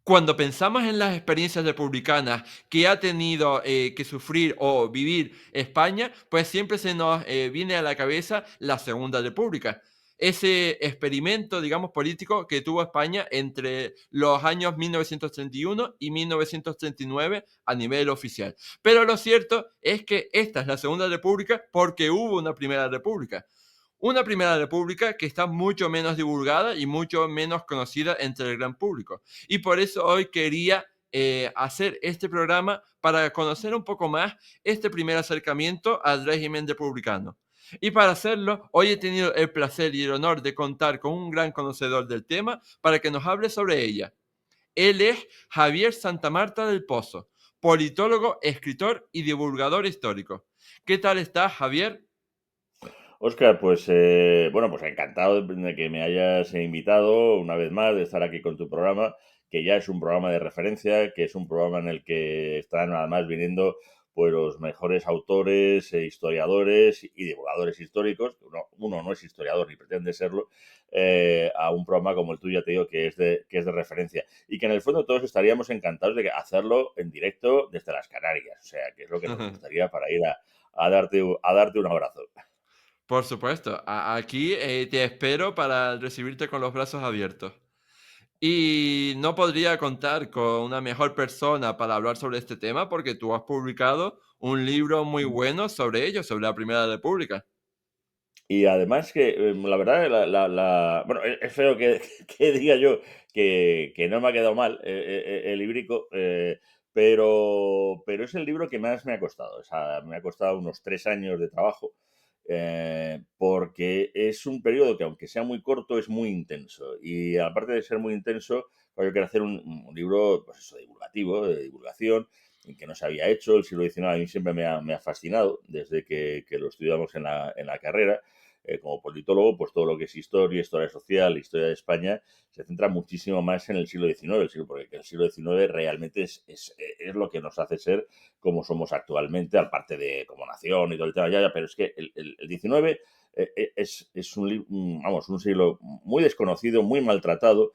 Cuando pensamos en las experiencias republicanas que ha tenido que sufrir o vivir España, pues siempre se nos viene a la cabeza la Segunda República. Ese experimento, digamos, político que tuvo España entre los años 1931 y 1939 a nivel oficial. Pero lo cierto es que esta es la Segunda República porque hubo una Primera República. Una Primera República que está mucho menos divulgada y mucho menos conocida entre el gran público. Y por eso hoy quería hacer este programa para conocer un poco más este primer acercamiento al régimen republicano. Y para hacerlo, hoy he tenido el placer y el honor de contar con un gran conocedor del tema para que nos hable sobre ella. Él es Javier Santamarta del Pozo, politólogo, escritor y divulgador histórico. ¿Qué tal estás, Javier? Óscar, pues bueno, pues encantado de que me hayas invitado una vez más, de estar aquí con tu programa, que ya es un programa de referencia, que es un programa en el que están además viniendo pues los mejores autores, historiadores y divulgadores históricos. Uno no es historiador ni pretende serlo, a un programa como el tuyo, ya te digo, que es de referencia. Y que en el fondo todos estaríamos encantados de hacerlo en directo desde las Canarias. O sea, que es lo que nos gustaría para ir a darte un abrazo. Por supuesto, aquí te espero para recibirte con los brazos abiertos. Y no podría contar con una mejor persona para hablar sobre este tema porque tú has publicado un libro muy bueno sobre ello, sobre la Primera República. Y además que, la verdad, bueno, es feo que que diga yo que no me ha quedado mal, el librico, pero es el libro que más me ha costado. O sea, me ha costado unos 3 años de trabajo, porque es un periodo que, aunque sea muy corto, es muy intenso. Y aparte de ser muy intenso, pues yo quiero hacer un libro, pues eso, divulgativo, de divulgación, que no se había hecho. El siglo XIX a mí siempre me ha fascinado, desde que lo estudiamos en la carrera. Como politólogo, pues todo lo que es historia, historia social, historia de España, se centra muchísimo más en el siglo XIX, porque el siglo XIX realmente es lo que nos hace ser como somos actualmente, aparte de como nación y todo el tema, ya, pero es que el XIX es vamos, un siglo muy desconocido, muy maltratado,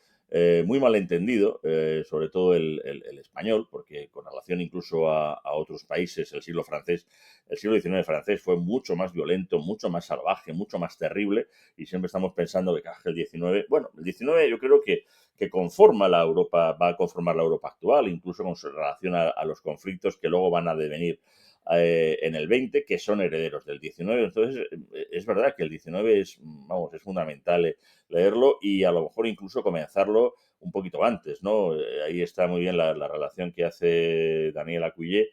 muy malentendido, sobre todo el español, porque con relación incluso a otros países, el siglo XIX francés fue mucho más violento, mucho más salvaje, mucho más terrible, y siempre estamos pensando que el XIX, bueno, el XIX yo creo que conforma la Europa, va a conformar la Europa actual, incluso con relación a los conflictos que luego van a devenir en el 20, que son herederos del 19. Entonces, es verdad que el 19 vamos, es fundamental leerlo y a lo mejor incluso comenzarlo un poquito antes, ¿no? Ahí está muy bien la relación que hace Daniel Acuyé,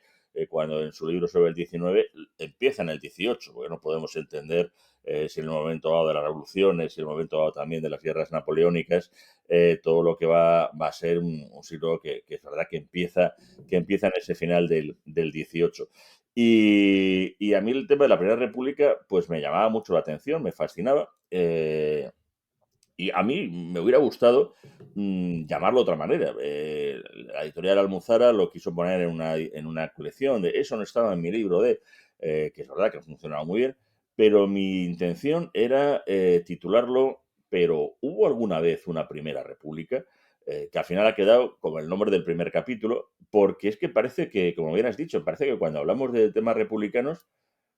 cuando en su libro sobre el 19 empieza en el 18, porque no podemos entender si en el momento dado de las revoluciones, si en el momento dado también de las guerras napoleónicas, todo lo que va a ser un siglo que es verdad que empieza en ese final del 18. Y a mí el tema de la Primera República, pues me llamaba mucho la atención, me fascinaba. Y a mí me hubiera gustado llamarlo de otra manera. La editorial Almuzara lo quiso poner en una colección de eso no estaba en mi libro que es verdad que ha funcionado muy bien, pero mi intención era titularlo, pero ¿hubo alguna vez una Primera República? Que al final ha quedado como el nombre del primer capítulo, porque es que parece que, como bien has dicho, parece que cuando hablamos de temas republicanos,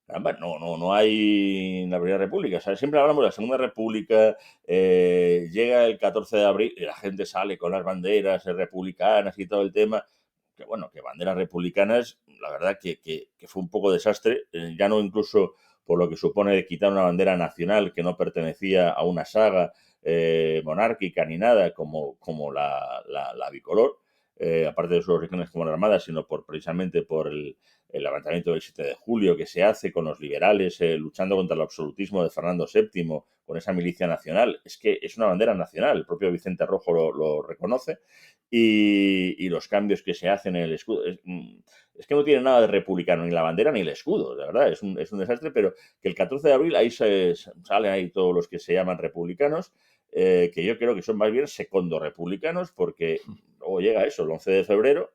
caramba, no hay en la Primera República. O sea, siempre hablamos de la Segunda República, llega el 14 de abril y la gente sale con las banderas republicanas y todo el tema. Que bueno, que banderas republicanas, la verdad que fue un poco desastre, ya no incluso por lo que supone de quitar una bandera nacional que no pertenecía a una saga monárquica ni nada como la bicolor, aparte de sus orígenes como la Armada, sino precisamente por el levantamiento del 7 de julio que se hace con los liberales luchando contra el absolutismo de Fernando VII, con esa milicia nacional. Es que es una bandera nacional, el propio Vicente Rojo lo reconoce, y los cambios que se hacen en el escudo. Es que no tiene nada de republicano, ni la bandera ni el escudo, de verdad, es un desastre, pero que el 14 de abril ahí salen ahí todos los que se llaman republicanos, que yo creo que son más bien secondo republicanos, porque luego llega eso, el 11 de febrero,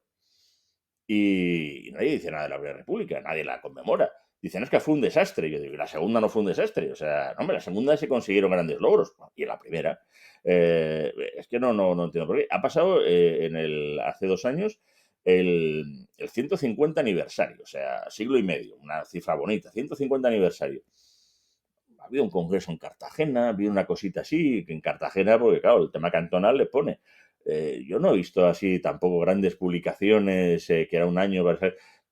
y nadie dice nada de la Primera República, nadie la conmemora. Dicen, es que fue un desastre. Yo digo, y la segunda no fue un desastre. O sea, no, hombre, la segunda se consiguieron grandes logros. Y en la primera. Es que no entiendo por qué. Ha pasado hace 2 años el 150 aniversario, o sea, siglo y medio, una cifra bonita, 150 aniversario. Ha habido un congreso en Cartagena, ha habido una cosita así, que en Cartagena, porque claro, el tema cantonal le pone. Yo no he visto así tampoco grandes publicaciones, que era un año,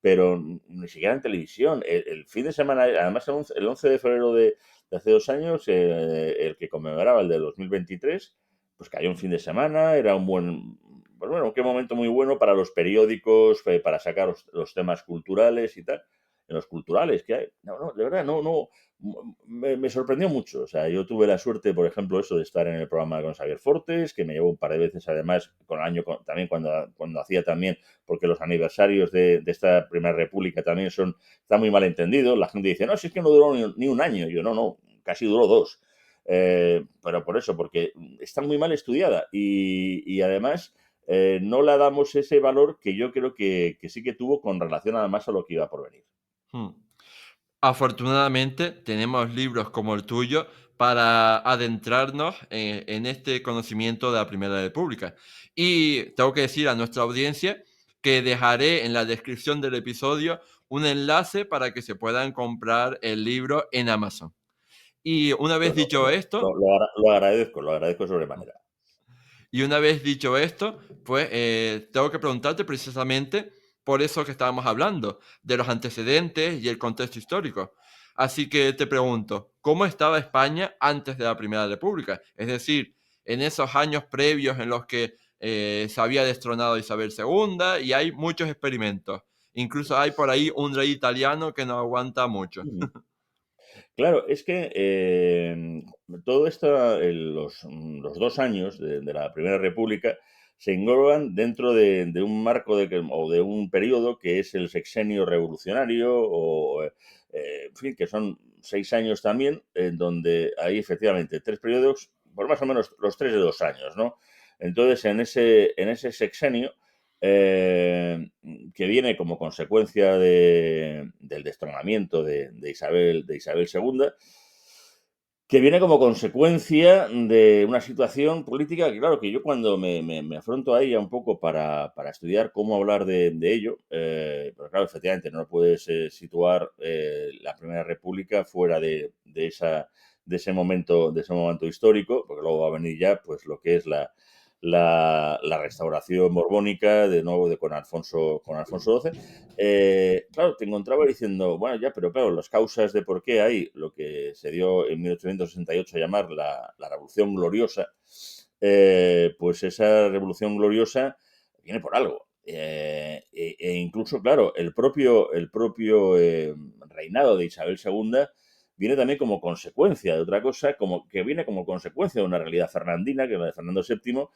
pero ni siquiera en televisión. El fin de semana, además el 11 de febrero de hace 2 años, el que conmemoraba el de 2023, pues cayó un fin de semana, era un buen, pues bueno, qué momento muy bueno para los periódicos, para sacar los temas culturales y tal. En los culturales que hay. No, de verdad, no, me sorprendió mucho. O sea, yo tuve la suerte, por ejemplo, eso de estar en el programa con Xavier Fortes, que me llevó un par de veces, además, con el año también cuando hacía también, porque los aniversarios de esta Primera República también están muy mal entendidos. La gente dice, no, si es que no duró ni un año. Yo, no, casi duró 2. Pero por eso, porque está muy mal estudiada y además no le damos ese valor que yo creo que sí que tuvo con relación además a lo que iba por venir. Mm. Afortunadamente, tenemos libros como el tuyo para adentrarnos en este conocimiento de la Primera República. Y tengo que decir a nuestra audiencia que dejaré en la descripción del episodio un enlace para que se puedan comprar el libro en Amazon. Y una vez Pues dicho esto, lo agradezco sobremanera. Y una vez dicho esto, pues tengo que preguntarte precisamente por eso que estábamos hablando, de los antecedentes y el contexto histórico. Así que te pregunto, ¿cómo estaba España antes de la Primera República? Es decir, en esos años previos en los que se había destronado Isabel II y hay muchos experimentos. Incluso hay por ahí un rey italiano que no aguanta mucho. Ujú. Claro, es que todo esto, los 2 años de la Primera República se engloban dentro de un marco o de un periodo que es el sexenio revolucionario, en fin, que son 6 años también, en donde hay efectivamente 3 periodos, por más o menos los 3 de 2 años, ¿no? Entonces, en ese sexenio, que viene como consecuencia del destronamiento de Isabel II, que viene como consecuencia de una situación política que, claro, que yo cuando me afronto a ella un poco para estudiar cómo hablar de ello, pero claro, efectivamente no puedes situar la Primera República fuera de ese momento histórico, porque luego va a venir ya pues lo que es la restauración borbónica, de nuevo con Alfonso XII. Claro, te encontraba diciendo, bueno, ya, pero claro, las causas de por qué hay lo que se dio en 1868 a llamar la Revolución Gloriosa, pues esa Revolución Gloriosa viene por algo. E incluso, claro, el propio reinado de Isabel II viene también como consecuencia de otra cosa, como que viene como consecuencia de una realidad fernandina, que es la de Fernando VII,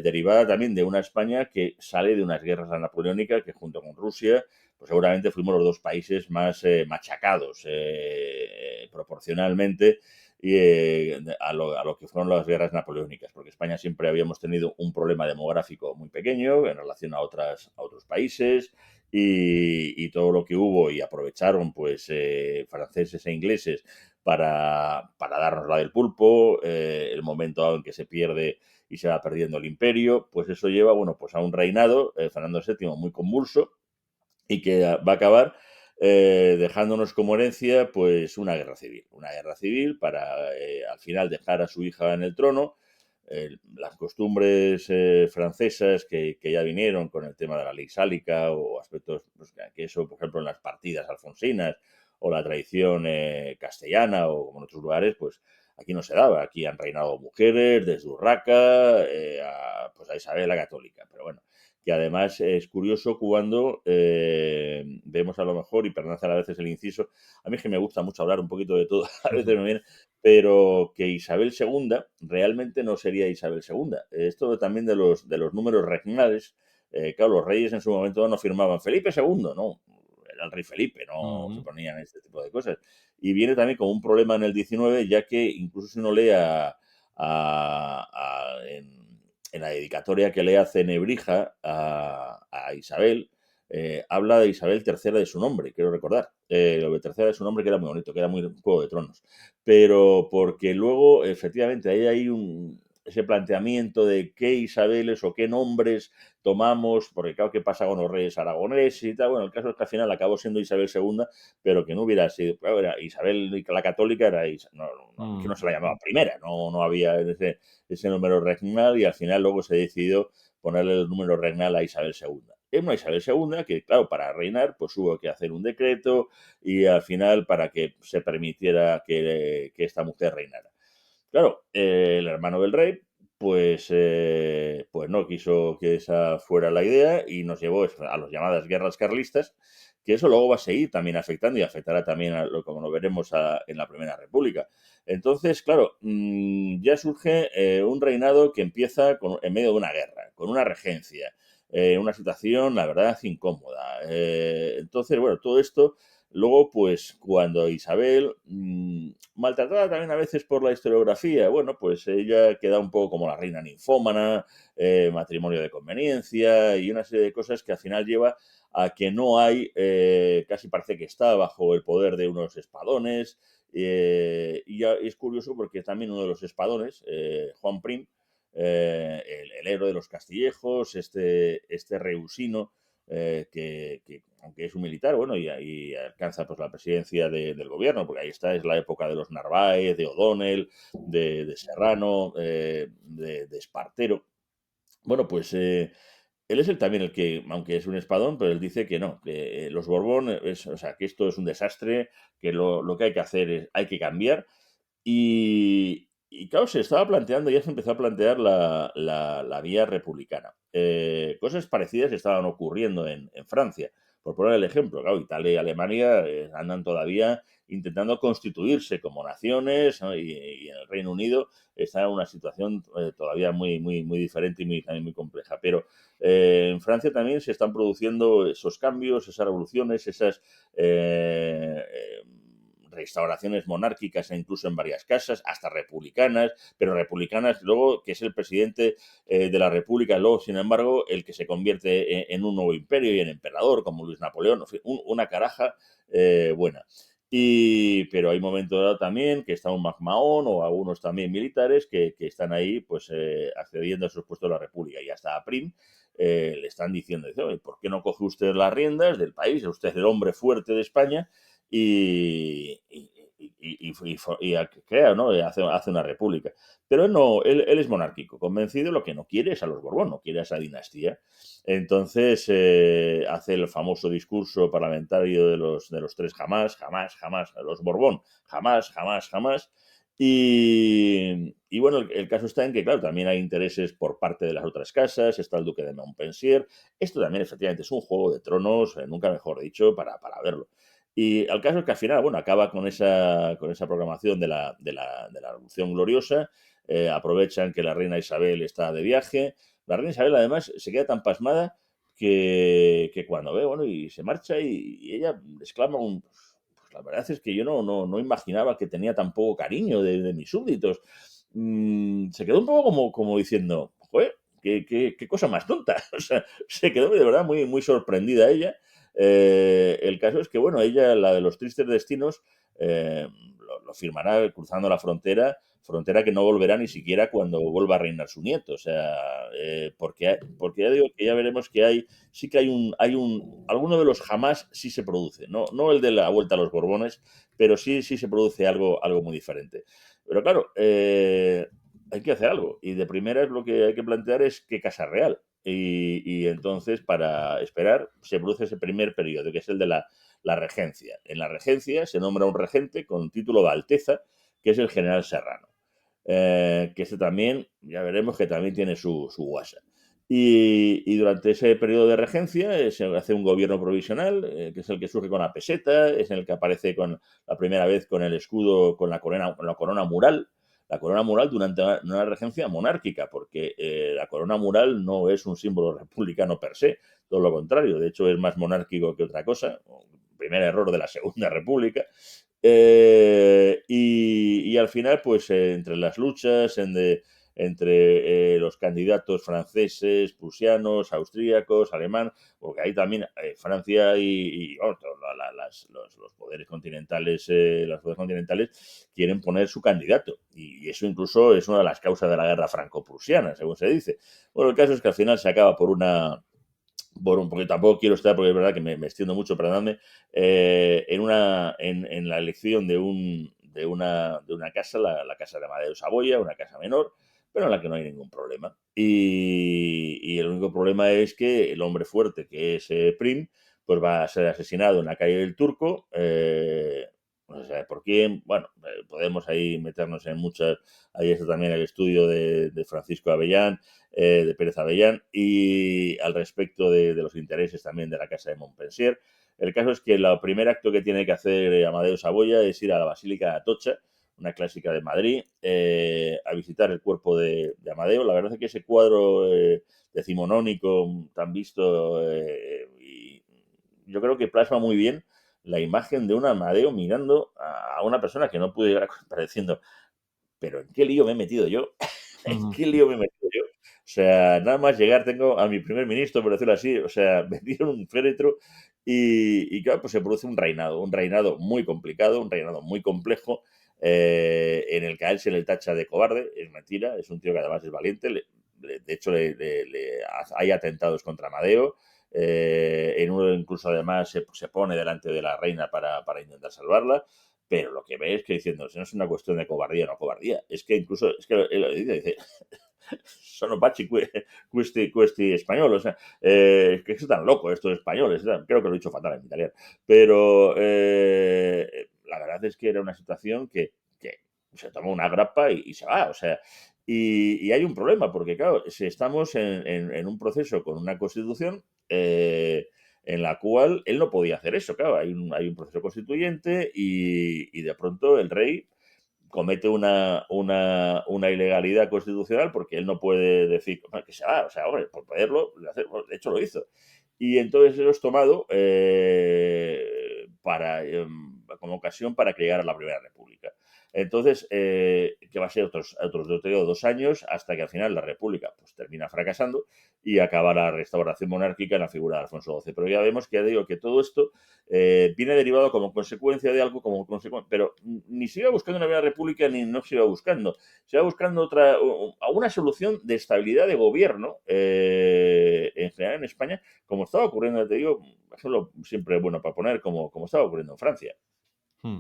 derivada también de una España que sale de unas guerras napoleónicas que junto con Rusia, pues seguramente fuimos los dos países más machacados proporcionalmente a lo que fueron las guerras napoleónicas, porque España siempre habíamos tenido un problema demográfico muy pequeño en relación a otros países y todo lo que hubo y aprovecharon pues franceses e ingleses para darnos la del pulpo, el momento dado en que se pierde y se va perdiendo el imperio, pues eso lleva, bueno, pues a un reinado, Fernando VII, muy convulso y que va a acabar dejándonos como herencia pues una guerra civil para al final dejar a su hija en el trono. Las costumbres francesas que ya vinieron con el tema de la ley sálica o aspectos pues, que eso, por ejemplo, en las partidas alfonsinas o la tradición castellana o como en otros lugares, pues aquí no se daba. Aquí han reinado mujeres, desde Urraca pues a Isabel la Católica. Pero bueno, que además es curioso cuando vemos a lo mejor, y perdón a veces el inciso, a mí es que me gusta mucho hablar un poquito de todo, a veces me viene, pero que Isabel II realmente no sería Isabel II. Esto también de los números regnales, claro, los reyes en su momento no firmaban Felipe II, no, era el rey Felipe, no se Ujú. ponían este tipo de cosas. Y viene también como un problema en el 19, ya que incluso si uno lee en la dedicatoria que le hace Nebrija a Isabel, habla de Isabel III de su nombre, quiero recordar. lo de tercera es un nombre que era muy bonito, que era muy Juego de Tronos, pero porque luego, efectivamente, ahí hay ese planteamiento de qué Isabeles o qué nombres tomamos, porque claro, qué pasa con los reyes aragoneses y tal. Bueno, el caso es que al final acabó siendo Isabel II, pero que no hubiera sido, claro, era Isabel la católica, era que no Mm. se la llamaba primera, no había ese número regnal y al final luego se decidió ponerle el número regnal a Isabel II. Es una Isabel II que, claro, para reinar, pues hubo que hacer un decreto y al final para que se permitiera que esta mujer reinara. Claro, el hermano del rey, pues no quiso que esa fuera la idea y nos llevó a las llamadas guerras carlistas, que eso luego va a seguir también afectando y afectará también, como lo veremos, en la Primera República. Entonces, claro, ya surge un reinado que empieza en medio de una guerra, con una regencia, una situación, la verdad, incómoda. Entonces, bueno, todo esto. Luego, pues cuando Isabel, maltratada también a veces por la historiografía, bueno, pues ella queda un poco como la reina ninfómana, matrimonio de conveniencia y una serie de cosas que al final lleva a que no hay, casi parece que está bajo el poder de unos espadones. Y ya es curioso porque también uno de los espadones, Juan Prim, el héroe de los castillejos, este reusino, que aunque es un militar, bueno, y alcanza pues la presidencia del gobierno, porque ahí está, es la época de los Narváez, de O'Donnell, de Serrano, de Espartero. Bueno, pues él es también el que, aunque es un espadón, pero él dice que no, que los Borbón, o sea, que esto es un desastre, que lo que hay que hacer es, hay que cambiar y claro, se estaba planteando, ya se empezó a plantear la vía republicana. Cosas parecidas estaban ocurriendo en Francia. Por poner el ejemplo, claro, Italia y Alemania andan todavía intentando constituirse como naciones, ¿no? Y en el Reino Unido está en una situación todavía muy diferente y también muy compleja. Pero en Francia también se están produciendo esos cambios, esas revoluciones, esas restauraciones monárquicas e incluso en varias casas, hasta republicanas, pero republicanas luego que es el presidente de la república, luego sin embargo el que se convierte en un nuevo imperio y en emperador como Luis Napoleón, en fin, una caraja buena. Pero hay momentos dado también que está un Mahón o algunos también militares que están ahí pues accediendo a esos puestos de la república y hasta a Prim le están diciendo, ¿por qué no coge usted las riendas del país? Usted es el hombre fuerte de España y crea, ¿no? Hace una república. Pero él no, él es monárquico, convencido, lo que no quiere es a los Borbón, no quiere a esa dinastía. Entonces hace el famoso discurso parlamentario de los tres jamás, los Borbón, jamás. Y bueno, el caso está en que, claro, también hay intereses por parte de las otras casas, está el duque de Montpensier. Esto también, efectivamente, es un juego de tronos, nunca mejor dicho, para verlo. Y el caso es que al final, bueno, acaba con esa programación de la Revolución Gloriosa, aprovechan que la reina Isabel está de viaje. La reina Isabel, además, se queda tan pasmada que cuando ve, bueno, y se marcha y ella exclama pues la verdad es que yo no imaginaba que tenía tan poco cariño de mis súbditos. Se quedó un poco como diciendo, joder, qué cosa más tonta. O sea, se quedó de verdad muy sorprendida ella. El caso es que, bueno, ella, la de los tristes destinos, lo firmará cruzando la frontera que no volverá ni siquiera cuando vuelva a reinar su nieto. O sea, porque ya digo que ya veremos que sí que alguno de los jamás sí se produce, no el de la vuelta a los Borbones, pero sí se produce algo muy diferente. Pero claro, hay que hacer algo. Y de primera es lo que hay que plantear es qué casa real. Y entonces, para esperar, se produce ese primer periodo, que es el de la regencia. En la regencia se nombra un regente con título de Alteza, que es el general Serrano. Que este también, ya veremos que también tiene su guasa. Y durante ese periodo de regencia se hace un gobierno provisional, que es el que surge con la peseta, es el que aparece la primera vez con el escudo, con la corona mural. La corona mural durante una regencia monárquica, porque la corona mural no es un símbolo republicano per se, todo lo contrario, de hecho es más monárquico que otra cosa, primer error de la Segunda República. Y al final, pues entre las luchas entre los candidatos franceses, prusianos, austríacos, alemán, porque ahí también Francia bueno, los poderes continentales, quieren poner su candidato. Y eso incluso es una de las causas de la guerra franco-prusiana, según se dice. Bueno, el caso es que al final se acaba porque tampoco quiero estar, porque es verdad que me extiendo mucho, perdonadme, en la elección de una casa, la casa de Amadeo Saboya, una casa menor, pero en la que no hay ningún problema. Y el único problema es que el hombre fuerte, que es Prim, pues va a ser asesinado en la calle del Turco. No se sabe por quién. Bueno, podemos ahí meternos en muchas. Ahí está también el estudio de Francisco Avellán, de Pérez Avellán, y al respecto de los intereses también de la Casa de Montpensier. El caso es que el primer acto que tiene que hacer Amadeo Saboya es ir a la Basílica de Atocha, una clásica de Madrid, a visitar el cuerpo de Amadeo. La verdad es que ese cuadro decimonónico tan visto, y yo creo que plasma muy bien la imagen de un Amadeo mirando a una persona que no puede llegar a diciendo, pero ¿en qué lío me he metido yo? ¿En qué lío me he metido yo? O sea, nada más llegar tengo a mi primer ministro, por decirlo así, o sea, me dieron un féretro y claro, pues se produce un reinado muy complicado, un reinado muy complejo, en el que a él se le tacha de cobarde, es mentira, es un tío que además es valiente, de hecho hay atentados contra Amadeo, en uno incluso además se pone delante de la reina para intentar salvarla, pero lo que ve es que diciendo, no es una cuestión de cobardía o no cobardía, es que incluso, es que él lo dice, sono pachi questi español, o sea, que es tan loco estos españoles, creo que lo he dicho fatal en italiano, pero la verdad es que era una situación que se toma una grapa y se va, o sea, y hay un problema, porque claro, si estamos en un proceso con una constitución, en la cual él no podía hacer eso, claro, hay un proceso constituyente y de pronto el rey comete una ilegalidad constitucional porque él no puede decir que se va, o sea, hombre, por poderlo, de hecho lo hizo. Y entonces eso es tomado como ocasión para que llegara la Primera República. Entonces, que va a ser otros 2 años hasta que al final la República pues, termina fracasando y acaba la restauración monárquica en la figura de Alfonso XII. Pero ya vemos que ya digo que todo esto viene derivado como consecuencia de algo, pero ni se iba buscando una nueva república ni no se iba buscando. Se iba buscando una solución de estabilidad de gobierno, en general en España, como estaba ocurriendo, te digo, eso siempre es bueno para poner, como estaba ocurriendo en Francia. Hmm.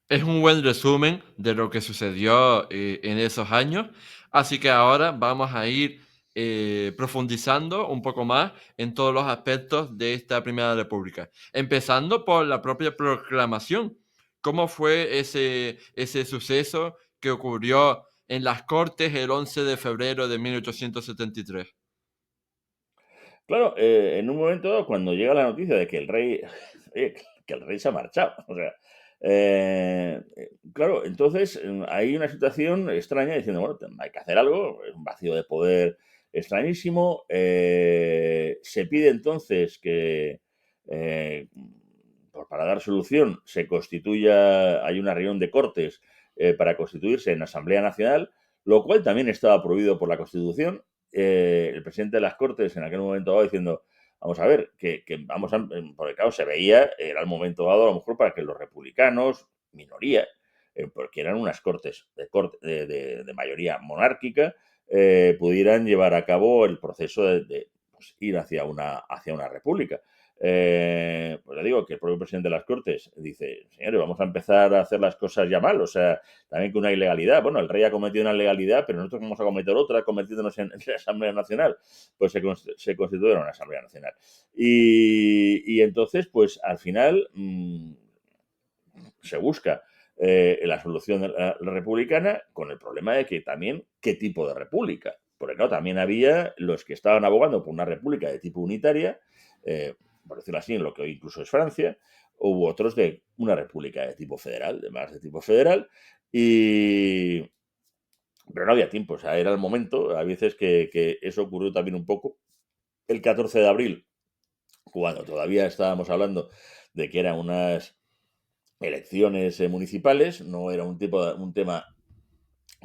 Es un buen resumen de lo que sucedió en esos años, así que ahora vamos a ir profundizando un poco más en todos los aspectos de esta Primera República, empezando por la propia proclamación. ¿Cómo fue ese suceso que ocurrió en las Cortes el 11 de febrero de 1873? Claro, en un momento dado, cuando llega la noticia de que el rey, que el rey se ha marchado, o sea, claro, entonces hay una situación extraña diciendo, bueno, hay que hacer algo, es un vacío de poder extrañísimo. Se pide entonces que, eh, pues para dar solución, hay una reunión de Cortes para constituirse en Asamblea Nacional, lo cual también estaba prohibido por la Constitución. El presidente de las Cortes en aquel momento dado diciendo, vamos a ver, que vamos a, porque claro, se veía, era el momento dado a lo mejor para que los republicanos, minoría, porque eran unas Cortes de mayoría monárquica, pudieran llevar a cabo el proceso de pues, ir hacia una república. Pues le digo que el propio presidente de las Cortes dice, señores, vamos a empezar a hacer las cosas ya mal, o sea, también que una ilegalidad. Bueno, el rey ha cometido una ilegalidad, pero nosotros vamos a cometer otra convirtiéndonos en la Asamblea Nacional. Pues se constituyeron una Asamblea Nacional. Y entonces, pues al final se busca la solución republicana con el problema de que también, ¿qué tipo de república? Porque claro, también había los que estaban abogando por una república de tipo unitaria, por decirlo así, en lo que hoy incluso es Francia, hubo otros de una república de tipo federal, de tipo federal, y, pero no había tiempo, o sea, era el momento, a veces que eso ocurrió también un poco el 14 de abril, cuando todavía estábamos hablando de que eran unas elecciones municipales, no era un tema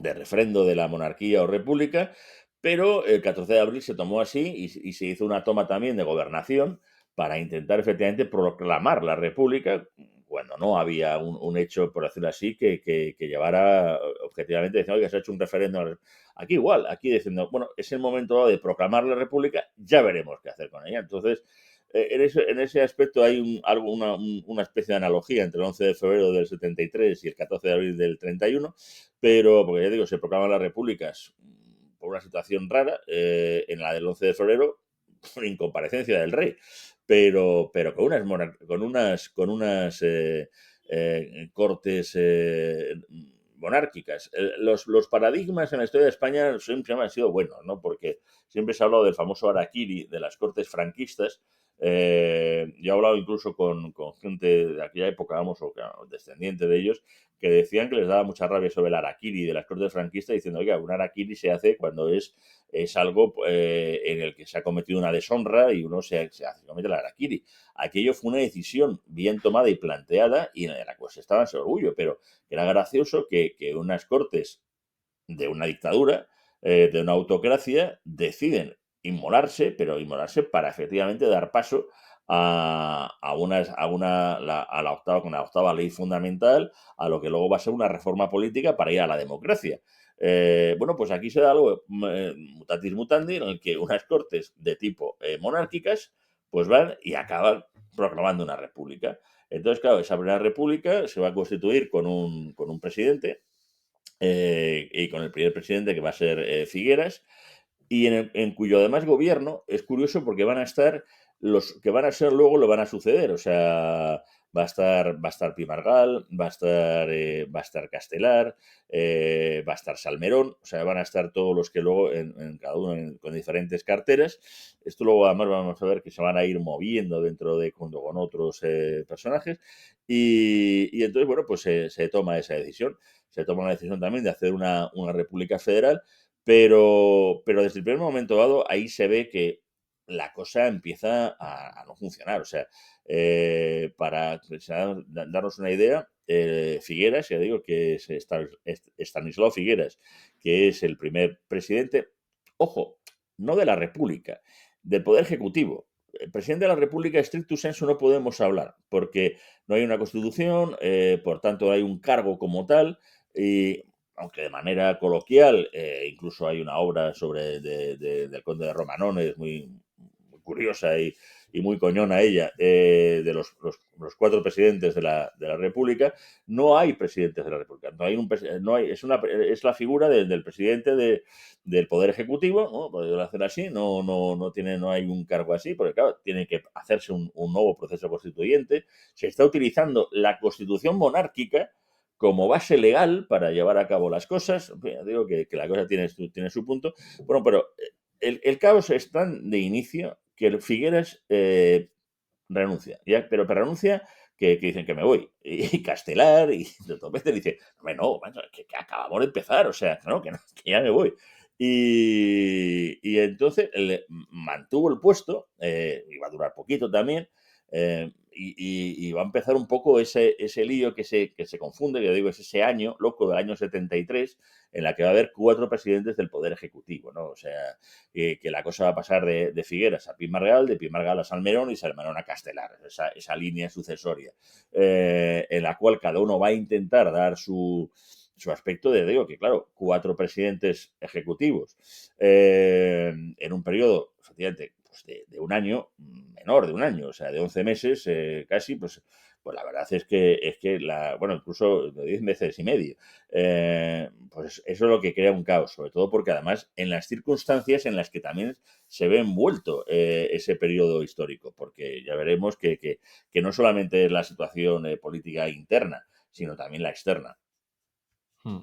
de refrendo de la monarquía o república, pero el 14 de abril se tomó así y se hizo una toma también de gobernación para intentar efectivamente proclamar la república cuando no había un hecho, por decirlo así, que llevara objetivamente diciendo, oiga, se ha hecho un referéndum. Aquí igual, aquí diciendo, bueno, es el momento dado de proclamar la república, ya veremos qué hacer con ella. Entonces, en ese aspecto hay una especie de analogía entre el 11 de febrero del 73 y el 14 de abril del 31, pero, porque ya digo, se proclaman las repúblicas por una situación rara, en la del 11 de febrero, por incomparecencia del rey, pero con unas cortes monárquicas. Los paradigmas en la historia de España siempre han sido buenos, ¿no? Porque siempre se ha hablado del famoso harakiri de las cortes franquistas. Yo he hablado incluso con gente de aquella época, vamos, o descendiente de ellos, que decían que les daba mucha rabia sobre el harakiri de las cortes franquistas, diciendo, oiga, un harakiri se hace cuando es algo en el que se ha cometido una deshonra y uno se comete el harakiri. Aquello fue una decisión bien tomada y planteada y en la cual se estaba en su orgullo, pero era gracioso que unas cortes de una dictadura, de una autocracia, deciden inmolarse, pero inmolarse para efectivamente dar paso con la octava ley fundamental, a lo que luego va a ser una reforma política para ir a la democracia. Bueno, pues aquí se da algo mutatis mutandi, en el que unas cortes de tipo monárquicas, pues van y acaban proclamando una república. Entonces, claro, esa primera república se va a constituir con un presidente, y con el primer presidente que va a ser Figueras, y en cuyo además gobierno es curioso porque van a estar los que van a ser luego lo van a suceder, o sea, va a estar Pi Margall, va a estar Castelar, va a estar Salmerón, o sea, van a estar todos los que luego en cada uno con diferentes carteras. Esto luego además vamos a ver que se van a ir moviendo dentro de junto con otros personajes y entonces, bueno, pues se toma esa decisión. Se toma la decisión también de hacer una república federal, pero desde el primer momento dado, ahí se ve que la cosa empieza a no funcionar. O sea, para darnos una idea, Figueras, ya digo que es Estanislao Figueras, que es el primer presidente, ojo, no de la República, del Poder Ejecutivo. El presidente de la República, stricto sensu, no podemos hablar, porque no hay una constitución, por tanto hay un cargo como tal, y aunque de manera coloquial, incluso hay una obra del conde de Romanones muy curiosa y muy coñona ella, de los cuatro presidentes de la República. No hay presidentes de la República, es la figura del presidente del Poder Ejecutivo, ¿no? Podría hacer así, no hay un cargo así, porque claro, tiene que hacerse un nuevo proceso constituyente. Se está utilizando la constitución monárquica como base legal para llevar a cabo las cosas. En fin, digo que la cosa tiene su punto. Bueno, pero el caos es tan de inicio que el Figueras renuncia, ¿ya? Pero renuncia que dicen que me voy. Y Castelar y Topete dice, no, macho, que acabamos de empezar, o sea, no, que ya me voy. Y entonces mantuvo el puesto, iba a durar poquito también, y va a empezar un poco ese lío que se confunde, que digo, es ese año loco del año 73, en la que va a haber 4 presidentes del Poder Ejecutivo, ¿no? O sea, que la cosa va a pasar de Figueras a Pi Margall, de Pi Margall a Salmerón y Salmerón a Castelar, esa línea sucesoria, en la cual cada uno va a intentar dar su aspecto digo, que claro, 4 presidentes ejecutivos en un periodo, efectivamente, pues de un año, menor de un año, o sea, de 11 meses casi, pues la verdad es que bueno, incluso de 10 meses y medio, pues eso es lo que crea un caos, sobre todo porque además en las circunstancias en las que también se ve envuelto ese periodo histórico, porque ya veremos que no solamente es la situación política interna, sino también la externa. Hmm.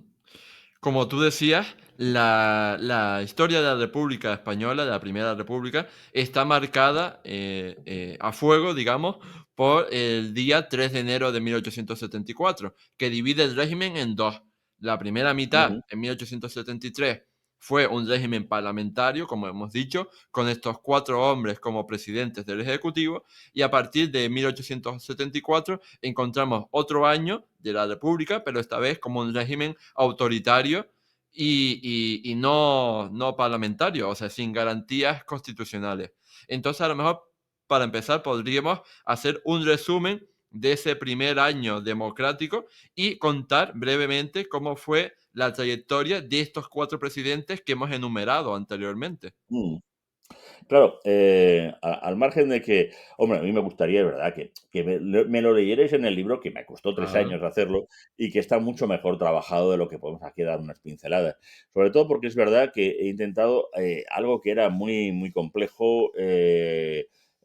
Como tú decías, la historia de la República Española, de la Primera República, está marcada a fuego, digamos, por el día 3 de enero de 1874, que divide el régimen en dos. La primera mitad, Ujú. en 1873, fue un régimen parlamentario, como hemos dicho, con estos 4 hombres como presidentes del Ejecutivo, y a partir de 1874 encontramos otro año de la República, pero esta vez como un régimen autoritario y no parlamentario, o sea, sin garantías constitucionales. Entonces, a lo mejor, para empezar, podríamos hacer un resumen de ese primer año democrático y contar brevemente cómo fue la trayectoria de estos 4 presidentes que hemos enumerado anteriormente. Mm. Claro, al margen de que, hombre, a mí me gustaría, de verdad, que me lo leyerais en el libro, que me costó 3 años hacerlo, y que está mucho mejor trabajado de lo que podemos aquí dar unas pinceladas. Sobre todo porque es verdad que he intentado algo que era muy, muy complejo,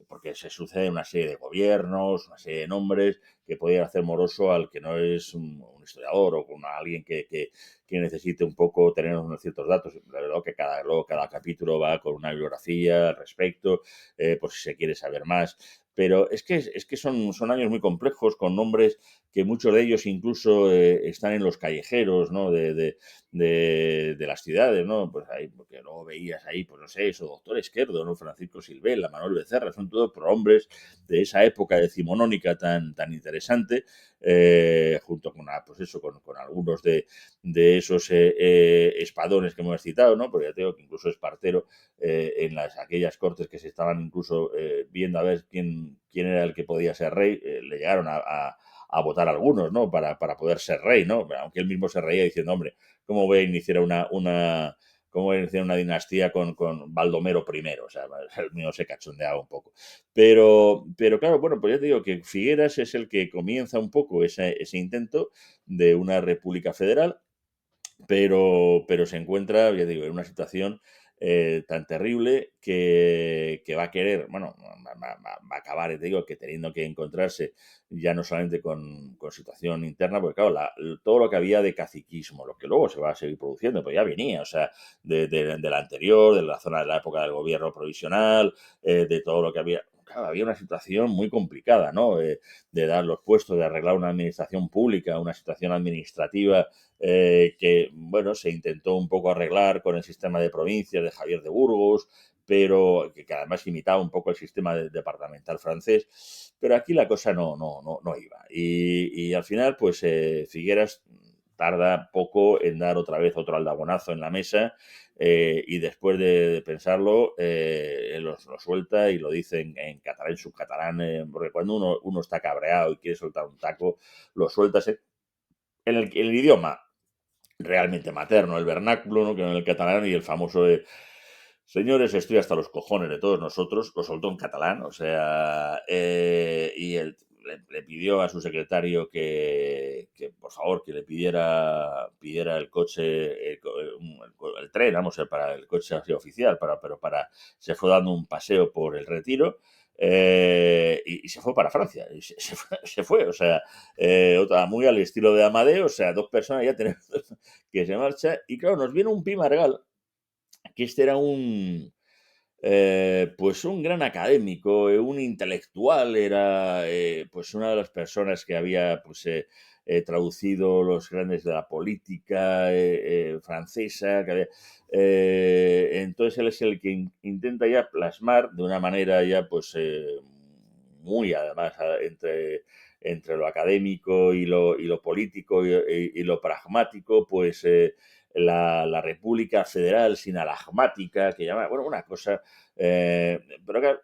porque se sucede una serie de gobiernos, una serie de nombres que podía hacer moroso al que no es un historiador o con alguien que necesite un poco tener unos ciertos datos. La verdad que luego cada capítulo va con una bibliografía al respecto, por si se quiere saber más. Pero es que son años muy complejos, con nombres que muchos de ellos incluso están en los callejeros, ¿no? De las ciudades, ¿no? Pues ahí, porque luego veías ahí, pues no sé, eso, doctor Esquerdo, ¿no? Francisco Silvela, Manuel Becerra, son todos prohombres de esa época decimonónica tan interesante, junto con, pues eso, con algunos de esos espadones que hemos citado, ¿no? Porque ya tengo que incluso Espartero, en aquellas cortes que se estaban incluso viendo a ver quién era el que podía ser rey, le llegaron a votar algunos, ¿no? Para poder ser rey, ¿no? Aunque él mismo se reía diciendo, hombre, ¿cómo voy a iniciar cómo voy a iniciar una dinastía con Baldomero I? O sea, el mío se cachondeaba un poco. Pero claro, bueno, pues ya te digo que Figueras es el que comienza un poco ese intento de una república federal, pero se encuentra, ya digo, en una situación tan terrible que va a querer, bueno, va a acabar, te digo, que teniendo que encontrarse ya no solamente con situación interna, porque claro, todo lo que había de caciquismo, lo que luego se va a seguir produciendo, pues ya venía, o sea, de la anterior, de la zona de la época del gobierno provisional, de todo lo que había. Claro, había una situación muy complicada, ¿no? De dar los puestos, de arreglar una administración pública, una situación administrativa que, bueno, se intentó un poco arreglar con el sistema de provincias de Javier de Burgos, pero que además imitaba un poco el sistema departamental francés, pero aquí la cosa no iba. Y al final, pues Figueras tarda poco en dar otra vez otro aldabonazo en la mesa, y después de pensarlo lo suelta y lo dice en catalán, en subcatalán, porque cuando uno está cabreado y quiere soltar un taco, lo sueltas en el idioma realmente materno, el vernáculo, ¿no? Que en el catalán y el famoso de señores, estoy hasta los cojones de todos nosotros, lo soltó en catalán, o sea, y él le pidió a su secretario que por favor, que le pidiera el coche, el tren, vamos, para el coche así oficial, se fue dando un paseo por el Retiro, y se fue para Francia, y se fue, o sea, muy al estilo de Amadeo, o sea, 2 personas ya tenemos que se marcha, y claro, nos viene un Pi Margal, que este era pues un gran académico, un intelectual, era pues una de las personas que había pues, traducido los grandes de la política francesa. Entonces él es el que intenta ya plasmar de una manera ya pues muy además entre lo académico y lo político y lo pragmático, pues la República Federal sinalagmática, que llama, bueno, una cosa, pero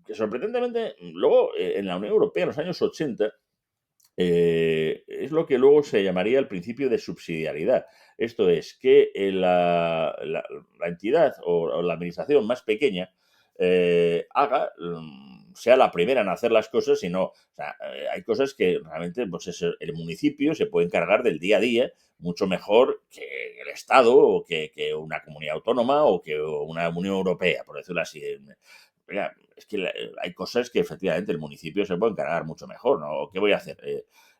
que sorprendentemente, luego en la Unión Europea, en los años 80, es lo que luego se llamaría el principio de subsidiariedad. Esto es que la entidad o la administración más pequeña sea la primera en hacer las cosas, y no, o sea, hay cosas que realmente pues el municipio se puede encargar del día a día mucho mejor que el Estado o que una comunidad autónoma o que una Unión Europea, por decirlo así. Mira, es que hay cosas que efectivamente el municipio se puede encargar mucho mejor, ¿no? ¿Qué voy a hacer?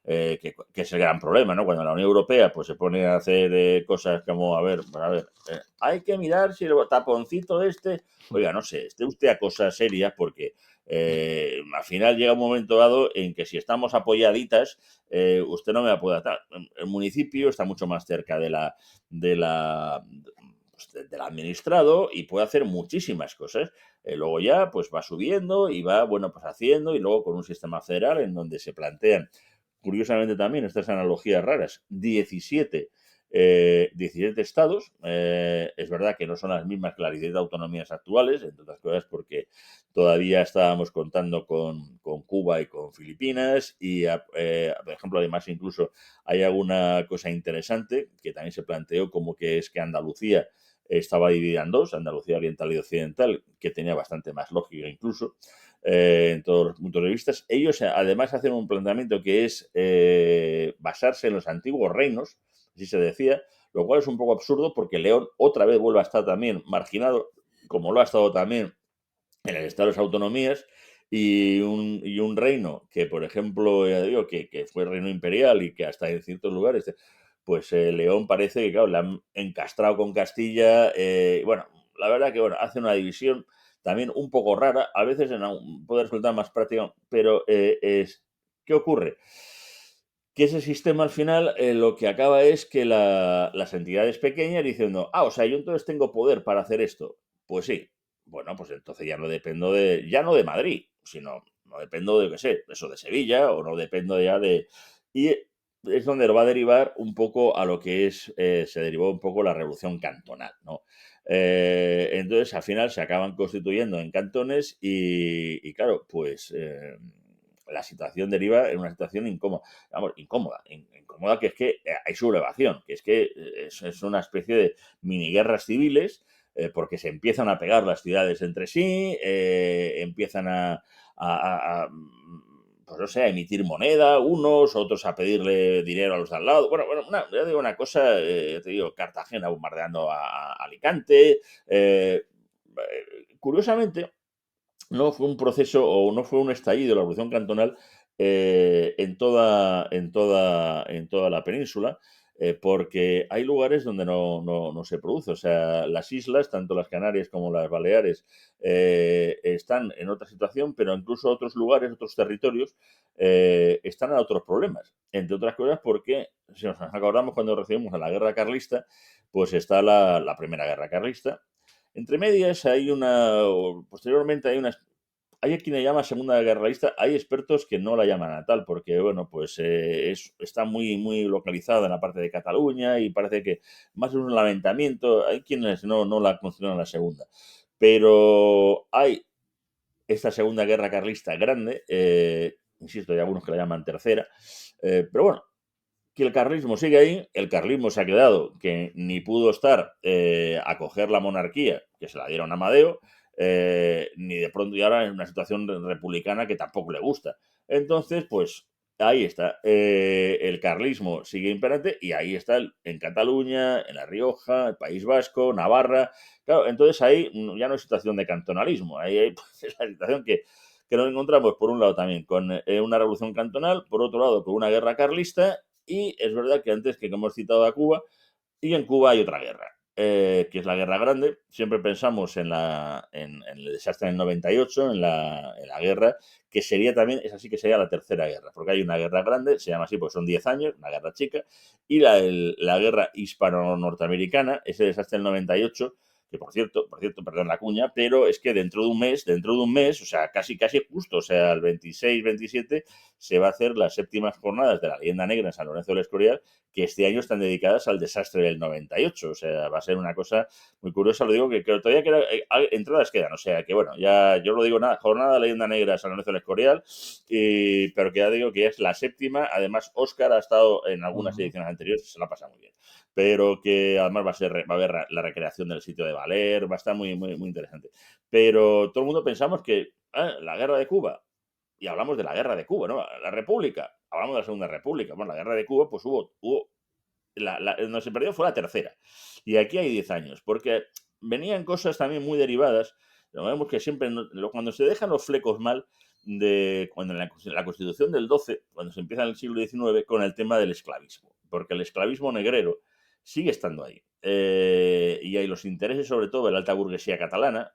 Que es el gran problema, ¿no? Cuando la Unión Europea pues se pone a hacer cosas como, hay que mirar si el taponcito oiga, no sé, esté usted a cosas serias porque al final llega un momento dado en que si estamos apoyaditas, usted no me va a poder atar. El municipio está mucho más cerca de la, del administrado y puede hacer muchísimas cosas. Luego ya pues va subiendo y va, bueno, pues haciendo, y luego con un sistema federal en donde se plantean, curiosamente también, estas analogías raras, 17 17 estados. Es verdad que no son las mismas que las 17 autonomías actuales, entre otras cosas porque todavía estábamos contando con Cuba y con Filipinas y, por ejemplo, además incluso hay alguna cosa interesante que también se planteó, como que es que Andalucía estaba dividida en dos, Andalucía oriental y occidental, que tenía bastante más lógica incluso, en todos los puntos de vista. Ellos además hacen un planteamiento que es basarse en los antiguos reinos, así se decía, lo cual es un poco absurdo porque León otra vez vuelve a estar también marginado, como lo ha estado también en el Estado de las Autonomías, y un reino que, por ejemplo, ya digo, que fue el reino imperial y que hasta en ciertos lugares, pues León parece que, claro, le han encastrado con Castilla. Bueno, la verdad que, bueno, hace una división también un poco rara, a veces puede resultar más práctica, pero ¿qué ocurre? Que ese sistema al final lo que acaba es que las entidades pequeñas diciendo, o sea, yo entonces tengo poder para hacer esto. Pues sí, bueno, pues entonces ya no dependo ya no de Madrid, sino no dependo de, qué sé, eso de Sevilla, o no dependo ya de... Y es donde lo va a derivar un poco a lo que es, se derivó un poco la revolución cantonal, ¿no? Entonces, al final se acaban constituyendo en cantones y claro, pues la situación deriva en una situación incómoda, vamos, incómoda, que es que hay sublevación, que es que es una especie de mini guerras civiles, porque se empiezan a pegar las ciudades entre sí, empiezan pues no sé, a emitir moneda unos, otros a pedirle dinero a los de al lado. Bueno, ya digo una cosa, te digo, Cartagena bombardeando a Alicante. Curiosamente, no fue un proceso o no fue un estallido de la Revolución Cantonal en toda la península, porque hay lugares donde no se produce. O sea, las islas, tanto las Canarias como las Baleares, están en otra situación, pero incluso otros lugares, otros territorios, están a otros problemas. Entre otras cosas porque, si nos acordamos cuando recibimos a la Guerra Carlista, pues está la Primera Guerra Carlista. Entre medias posteriormente hay quien le llama Segunda Guerra Carlista, hay expertos que no la llaman a tal, porque bueno, pues está muy localizada en la parte de Cataluña y parece que más es un lamentamiento, hay quienes no la consideran la segunda. Pero hay esta Segunda Guerra Carlista grande, insisto, hay algunos que la llaman tercera, pero bueno, que el carlismo sigue ahí, el carlismo se ha quedado que ni pudo estar a coger la monarquía, que se la dieron a Amadeo, ni de pronto y ahora en una situación republicana que tampoco le gusta. Entonces, pues ahí está. El carlismo sigue imperante y ahí está en Cataluña, en La Rioja, el País Vasco, Navarra. Claro, entonces ahí ya no es situación de cantonalismo, ahí hay pues, es la situación que nos encontramos, por un lado, también con una revolución cantonal, por otro lado, con una guerra carlista, y es verdad que antes que hemos citado a Cuba, y en Cuba hay otra guerra, que es la Guerra Grande. Siempre pensamos en el desastre del 98, en la guerra, que sería también, esa sí que sería la tercera guerra, porque hay una guerra grande, se llama así porque son 10 años, una guerra chica, y la guerra hispano-norteamericana, ese desastre del 98, que por cierto, perdón la cuña, pero es que dentro de un mes, o sea, casi justo, o sea, el 26-27, se va a hacer las séptimas jornadas de la Leyenda Negra en San Lorenzo del Escorial, que este año están dedicadas al desastre del 98. O sea, va a ser una cosa muy curiosa. Lo digo que todavía entradas quedan. O sea, que bueno, ya yo lo digo, nada, jornada de Leyenda Negra San Lorenzo del Escorial, pero que ya digo que ya es la séptima. Además, Óscar ha estado en algunas Ujú. ediciones anteriores, se la pasa muy bien. Pero que además va a haber la recreación del sitio de Valer, va a estar muy interesante. Pero todo el mundo pensamos que la guerra de Cuba, y hablamos de la guerra de Cuba, ¿no? La República, hablamos de la Segunda República. Bueno, la guerra de Cuba, pues hubo donde se perdió fue la tercera. Y aquí hay 10 años, porque venían cosas también muy derivadas. Lo vemos que siempre, cuando se dejan los flecos mal, cuando en la Constitución del 12, cuando se empieza en el siglo XIX, con el tema del esclavismo, porque el esclavismo negrero sigue estando ahí. Y hay los intereses, sobre todo, de la alta burguesía catalana,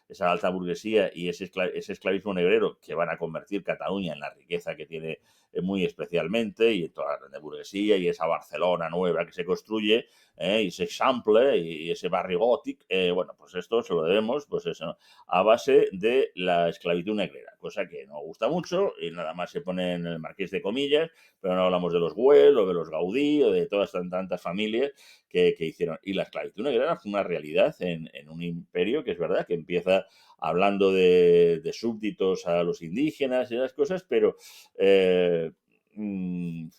esa alta burguesía y ese esclavismo negrero que van a convertir Cataluña en la riqueza que tiene muy especialmente, y toda la grande burguesía y esa Barcelona nueva que se construye, y ese Eixample y ese barrio gótico, bueno, pues esto se lo debemos, pues eso, a base de la esclavitud negrera, cosa que no gusta mucho y nada más se pone en el marqués de comillas, pero no hablamos de los Güell o de los Gaudí o de todas tantas familias que hicieron. Y la esclavitud negrera fue una realidad en un imperio que es verdad que empieza hablando de súbditos a los indígenas y esas cosas, pero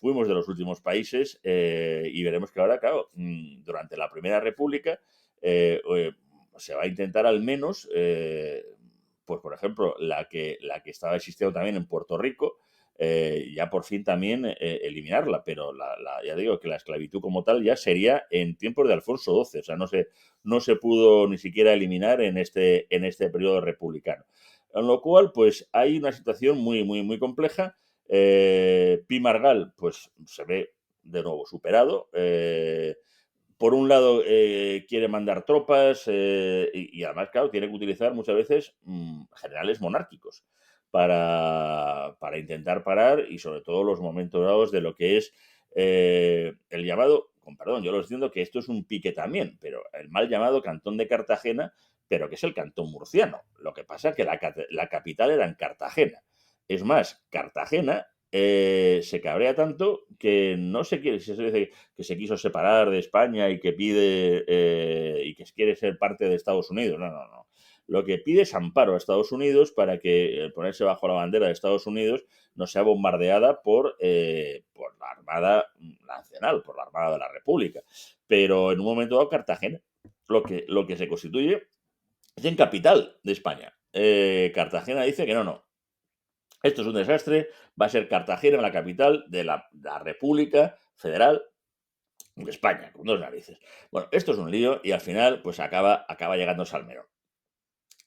fuimos de los últimos países, y veremos que ahora, claro, durante la Primera República se va a intentar al menos, pues por ejemplo, la que estaba existiendo también en Puerto Rico, ya por fin también eliminarla, pero ya digo que la esclavitud como tal ya sería en tiempos de Alfonso XII, o sea, no se pudo ni siquiera eliminar en este periodo republicano. Con lo cual, pues hay una situación muy, muy, muy compleja. Pi Margall, pues se ve de nuevo superado. Por un lado, quiere mandar tropas, y además, claro, tiene que utilizar muchas veces generales monárquicos para intentar parar, y sobre todo los momentos dados de lo que es el llamado, con perdón, yo lo entiendo que esto es un pique también, pero el mal llamado Cantón de Cartagena, pero que es el Cantón Murciano. Lo que pasa es que la capital era en Cartagena. Es más, Cartagena se cabrea tanto que no se quiere, se dice que se quiso separar de España y que pide y que quiere ser parte de Estados Unidos. No, no, no. Lo que pide es amparo a Estados Unidos para que ponerse bajo la bandera de Estados Unidos no sea bombardeada por la Armada Nacional, por la Armada de la República. Pero en un momento dado, Cartagena, lo que se constituye es en capital de España. Cartagena dice que no, no. Esto es un desastre, va a ser Cartagena la capital de la República Federal de España, con dos narices. Bueno, esto es un lío y al final pues acaba llegando Salmerón.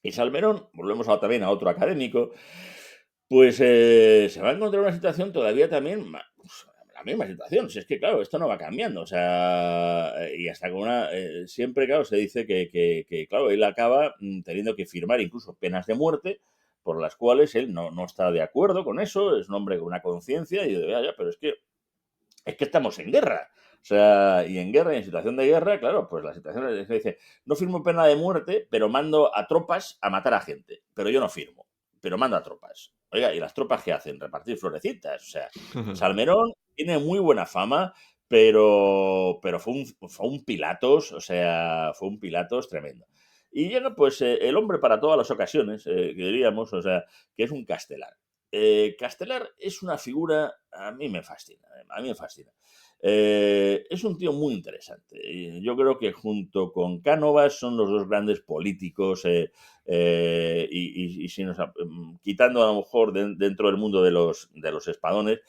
Y Salmerón, volvemos también a otro académico, pues se va a encontrar una situación todavía también, pues, la misma situación. Si es que, claro, esto no va cambiando. O sea, y hasta con siempre, claro, se dice que, claro, él acaba teniendo que firmar incluso penas de muerte por las cuales él no está de acuerdo con eso, es un hombre con una conciencia y de, ya, pero es que estamos en guerra. O sea, y en guerra, y en situación de guerra, claro, pues la situación es que dice, no firmo pena de muerte, pero mando a tropas a matar a gente. Pero yo no firmo, pero mando a tropas. Oiga, ¿y las tropas qué hacen? Repartir florecitas. O sea, Salmerón tiene muy buena fama, pero fue un Pilatos, o sea, fue un Pilatos tremendo. Y llega, pues, el hombre para todas las ocasiones, que diríamos, o sea, que es un Castelar. Castelar es una figura, a mí me fascina, a mí me fascina. Es un tío muy interesante. Yo creo que junto con Cánovas son los dos grandes políticos, y si quitando a lo mejor dentro del mundo de los espadones,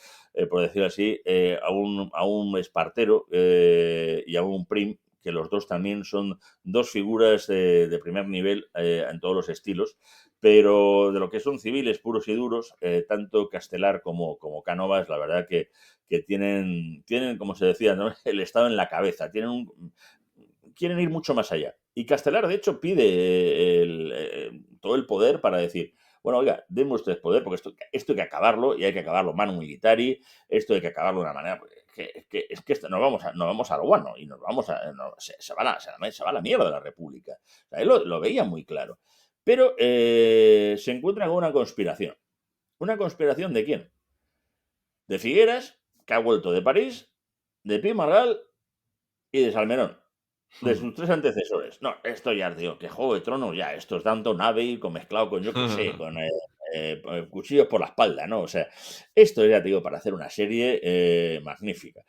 por decirlo así, a un Espartero y a un Prim, que los dos también son dos figuras de primer nivel en todos los estilos, pero de lo que son civiles puros y duros, tanto Castelar como Cánovas, la verdad que tienen, como se decía, ¿no? El Estado en la cabeza, quieren ir mucho más allá. Y Castelar, de hecho, pide todo el poder para decir, bueno, oiga, denme ustedes poder, porque esto hay que acabarlo, y hay que acabarlo manu militari, esto hay que acabarlo de una manera, es que nos vamos al guano, y se va a la mierda la República. O sea, él lo veía muy claro. Pero se encuentra con una conspiración. ¿Una conspiración de quién? De Figueras, que ha vuelto de París, de Pi Margall y de Salmerón, de sus tres antecesores. No, esto ya, digo, que Juego de Tronos, ya, esto es Downton Abbey mezclado con, yo qué sé, con cuchillos por la espalda, ¿no? O sea, esto ya, te digo, para hacer una serie magnífica.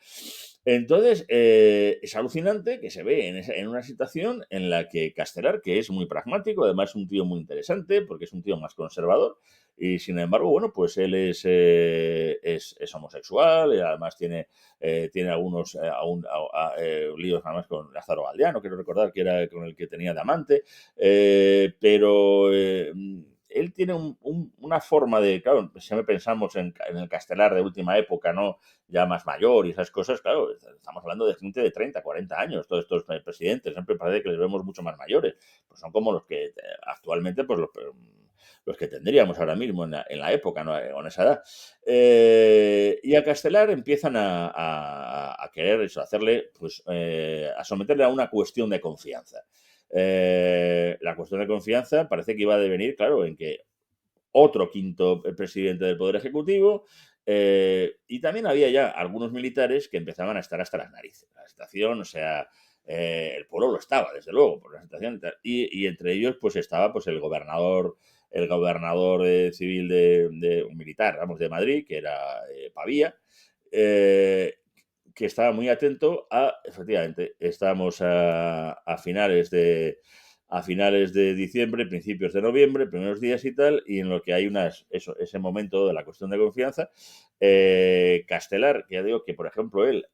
Entonces, es alucinante que se ve en una situación en la que Castelar, que es muy pragmático, además es un tío muy interesante, porque es un tío más conservador, y sin embargo, bueno, pues él es homosexual, y además tiene algunos líos además con Lázaro Galdiano, quiero recordar que era con el que tenía de amante, pero él tiene una forma de, claro, siempre pensamos en el Castelar de última época, ¿no? Ya más mayor y esas cosas, claro, estamos hablando de gente de 30, 40 años, todos estos presidentes, siempre parece que les vemos mucho más mayores, pues son como los que actualmente, pues los que tendríamos ahora mismo en la época, ¿no? Con esa edad. Y a Castelar empiezan a querer eso, hacerle, pues, a someterle a una cuestión de confianza. La cuestión de confianza parece que iba a devenir, claro, en que otro quinto presidente del Poder Ejecutivo, y también había ya algunos militares que empezaban a estar hasta las narices. La situación, o sea, el pueblo lo estaba, desde luego, por la situación y entre ellos, pues estaba pues el gobernador civil un militar, vamos, de Madrid, que era Pavía, que estaba muy atento efectivamente, estábamos a finales de diciembre, principios de noviembre, primeros días y tal, y en lo que hay ese momento de la cuestión de confianza. Castelar, que ya digo que, por ejemplo, él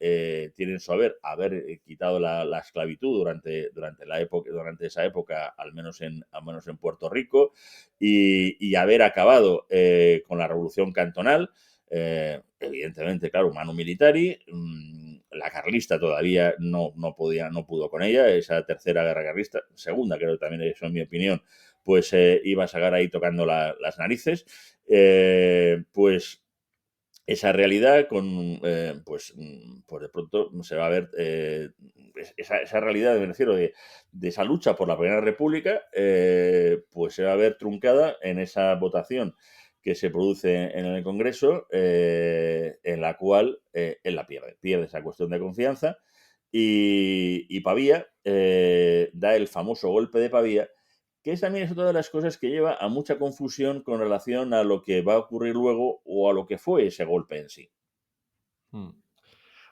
tiene en su haber quitado la esclavitud durante esa época, al menos en Puerto Rico, y haber acabado con la revolución cantonal. Evidentemente, claro, manu militari, la carlista todavía no pudo con ella, esa tercera guerra carlista, segunda creo que también, eso en mi opinión, pues iba a sacar ahí tocando las narices, pues esa realidad pues de pronto se va a ver esa realidad, me refiero, de esa lucha por la Primera República, pues se va a ver truncada en esa votación que se produce en el Congreso, en la cual él la pierde esa cuestión de confianza y Pavía da el famoso golpe de Pavía, que también es otra de las cosas que lleva a mucha confusión con relación a lo que va a ocurrir luego o a lo que fue ese golpe en sí. Mm.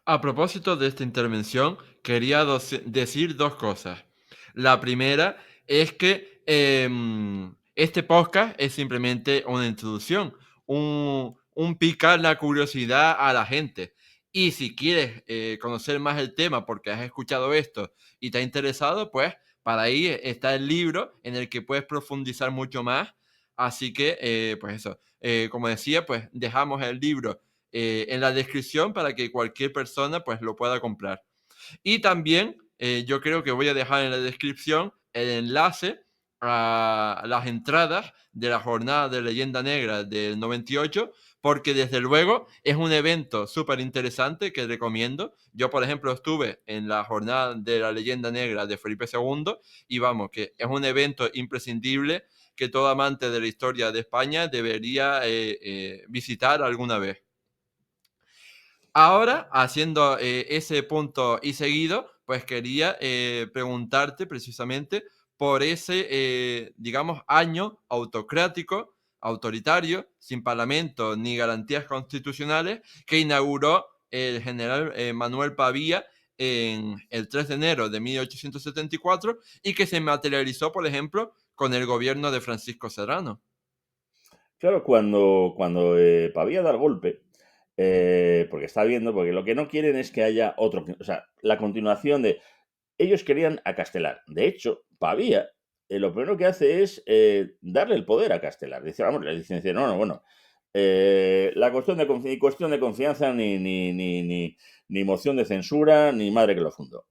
A propósito de esta intervención, quería decir dos cosas. La primera es que este podcast es simplemente una introducción, un picar la curiosidad a la gente. Y si quieres conocer más el tema porque has escuchado esto y te ha interesado, pues para ahí está el libro en el que puedes profundizar mucho más. Así que, pues eso, como decía, pues dejamos el libro en la descripción para que cualquier persona pues lo pueda comprar. Y también yo creo que voy a dejar en la descripción el enlace a las entradas de la jornada de Leyenda Negra del 98, porque desde luego es un evento súper interesante que recomiendo. Yo, por ejemplo, estuve en la jornada de la Leyenda Negra de Felipe II y vamos, que es un evento imprescindible que todo amante de la historia de España debería visitar alguna vez. Ahora, haciendo ese punto y seguido, pues quería preguntarte precisamente por ese, digamos, año autocrático, autoritario, sin parlamento ni garantías constitucionales, que inauguró el general Manuel Pavía en el 3 de enero de 1874 y que se materializó, por ejemplo, con el gobierno de Francisco Serrano. Claro, cuando Pavía da el golpe, porque está viendo, porque lo que no quieren es que haya otro, o sea, la continuación de, ellos querían a Castelar. De hecho, Pavía lo primero que hace es darle el poder a Castelar. Dice, vamos, le dice, no, no, bueno, la cuestión de confianza, ni moción de censura, ni madre que lo fundó.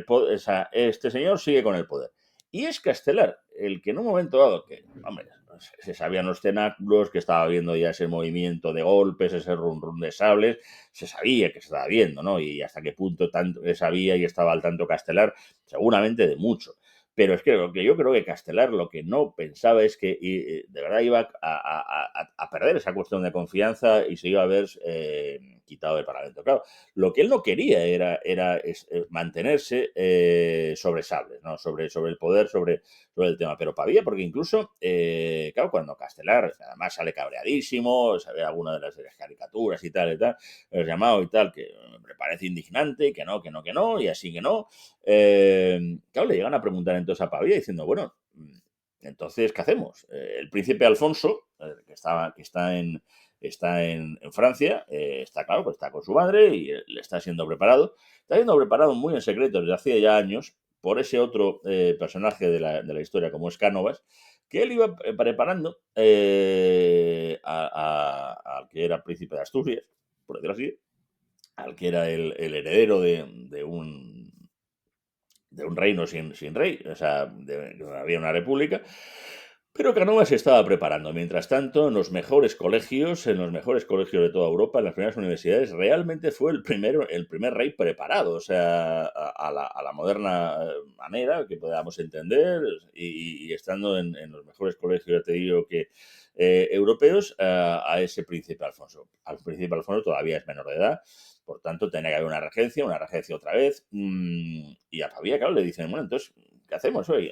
O sea, este señor sigue con el poder. Y es Castelar el que en un momento dado, que, hombre, se sabían los cenáculos, que estaba viendo ya ese movimiento de golpes, ese run run de sables, se sabía que se estaba viendo, ¿no? Y hasta qué punto tanto sabía y estaba al tanto Castelar, seguramente de mucho. Pero es que lo que yo creo que Castelar lo que no pensaba es que de verdad iba a perder esa cuestión de confianza y se iba a ver quitado del Parlamento. Claro, lo que él no quería era mantenerse sobre Sables, ¿no? Sobre el poder, sobre el tema. Pero Pavía, porque incluso, claro, cuando Castelar además sale cabreadísimo, sabe alguna de las caricaturas y tal, el llamado y tal, que me parece indignante, que no, y así que no. Claro, le llegan a preguntar entonces a Pavía diciendo, bueno, entonces, ¿qué hacemos? El príncipe Alfonso, que está en Francia, está claro, pues está con su madre y le está siendo preparado. Está siendo preparado muy en secreto desde hace ya años por ese otro personaje de la historia, como es Cánovas, que él iba preparando al que era príncipe de Asturias, por decirlo así, al que era el heredero de un reino sin rey, o sea, había una república, pero Canova se estaba preparando. Mientras tanto, en los mejores colegios de toda Europa, en las primeras universidades, realmente fue el primer rey preparado, o sea, a la moderna manera que podamos entender, y estando en los mejores colegios, ya te digo que europeos, a ese príncipe Alfonso. Al príncipe Alfonso todavía es menor de edad, por tanto, tenía que haber una regencia otra vez. Y a Pavía, claro, le dicen, bueno, entonces, ¿qué hacemos hoy?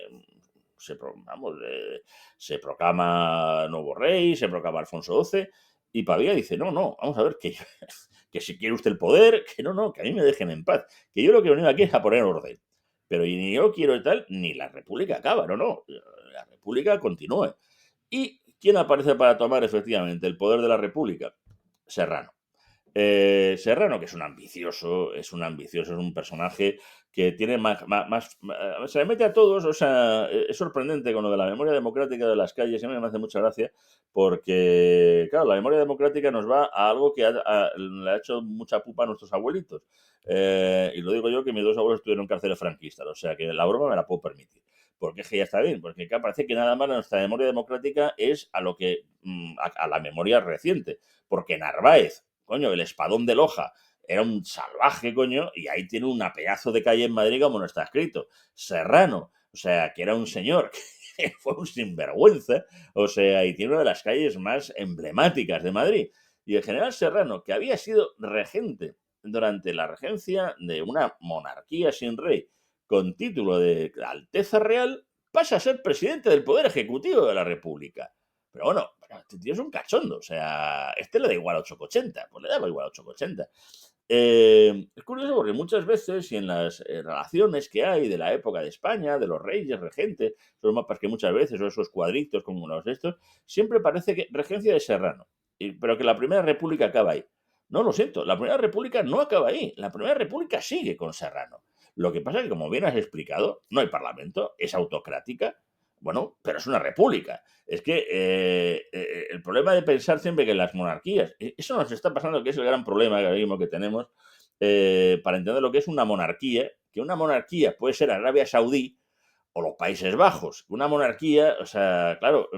Se proclama nuevo rey, se proclama Alfonso XII, y Pavía dice, no, no, vamos a ver, que si quiere usted el poder, que no, no, que a mí me dejen en paz, que yo lo que he venido aquí es a poner orden. Pero ni yo quiero tal, ni la república acaba, no, no, la república continúa. ¿Y quién aparece para tomar efectivamente el poder de la república? Serrano. Serrano, que es un ambicioso, es un personaje que tiene se le mete a todos, o sea, es sorprendente con lo de la memoria democrática de las calles, y a mí me hace mucha gracia, porque, claro, la memoria democrática nos va a algo que le ha hecho mucha pupa a nuestros abuelitos. Y lo digo yo, que mis dos abuelos estuvieron en cárceles franquistas, o sea, que la broma me la puedo permitir. Porque es que ya está bien, porque acá parece que nada más nuestra memoria democrática es a lo que a la memoria reciente, porque Narváez, coño, el Espadón de Loja era un salvaje, coño, y ahí tiene una pedazo de calle en Madrid como no está escrito. Serrano, o sea, que era un señor que fue un sinvergüenza, o sea, y tiene una de las calles más emblemáticas de Madrid. Y el general Serrano, que había sido regente durante la regencia de una monarquía sin rey, con título de Alteza Real, pasa a ser presidente del Poder Ejecutivo de la República. Pero bueno, este tío es un cachondo, o sea, este le da igual a 880, pues le daba igual a 880. Es curioso porque muchas veces, y en las relaciones que hay de la época de España, de los reyes, regentes, esos mapas que muchas veces, o esos cuadritos como los de estos, siempre parece que regencia de Serrano, pero que la Primera República acaba ahí. No, lo siento, la Primera República no acaba ahí, la Primera República sigue con Serrano. Lo que pasa es que, como bien has explicado, no hay parlamento, es autocrática, bueno, pero es una república. Es que el problema de pensar siempre que las monarquías, eso nos está pasando, que es el gran problema ahora mismo que tenemos, para entender lo que es una monarquía, que una monarquía puede ser Arabia Saudí o los Países Bajos. Una monarquía, o sea, claro,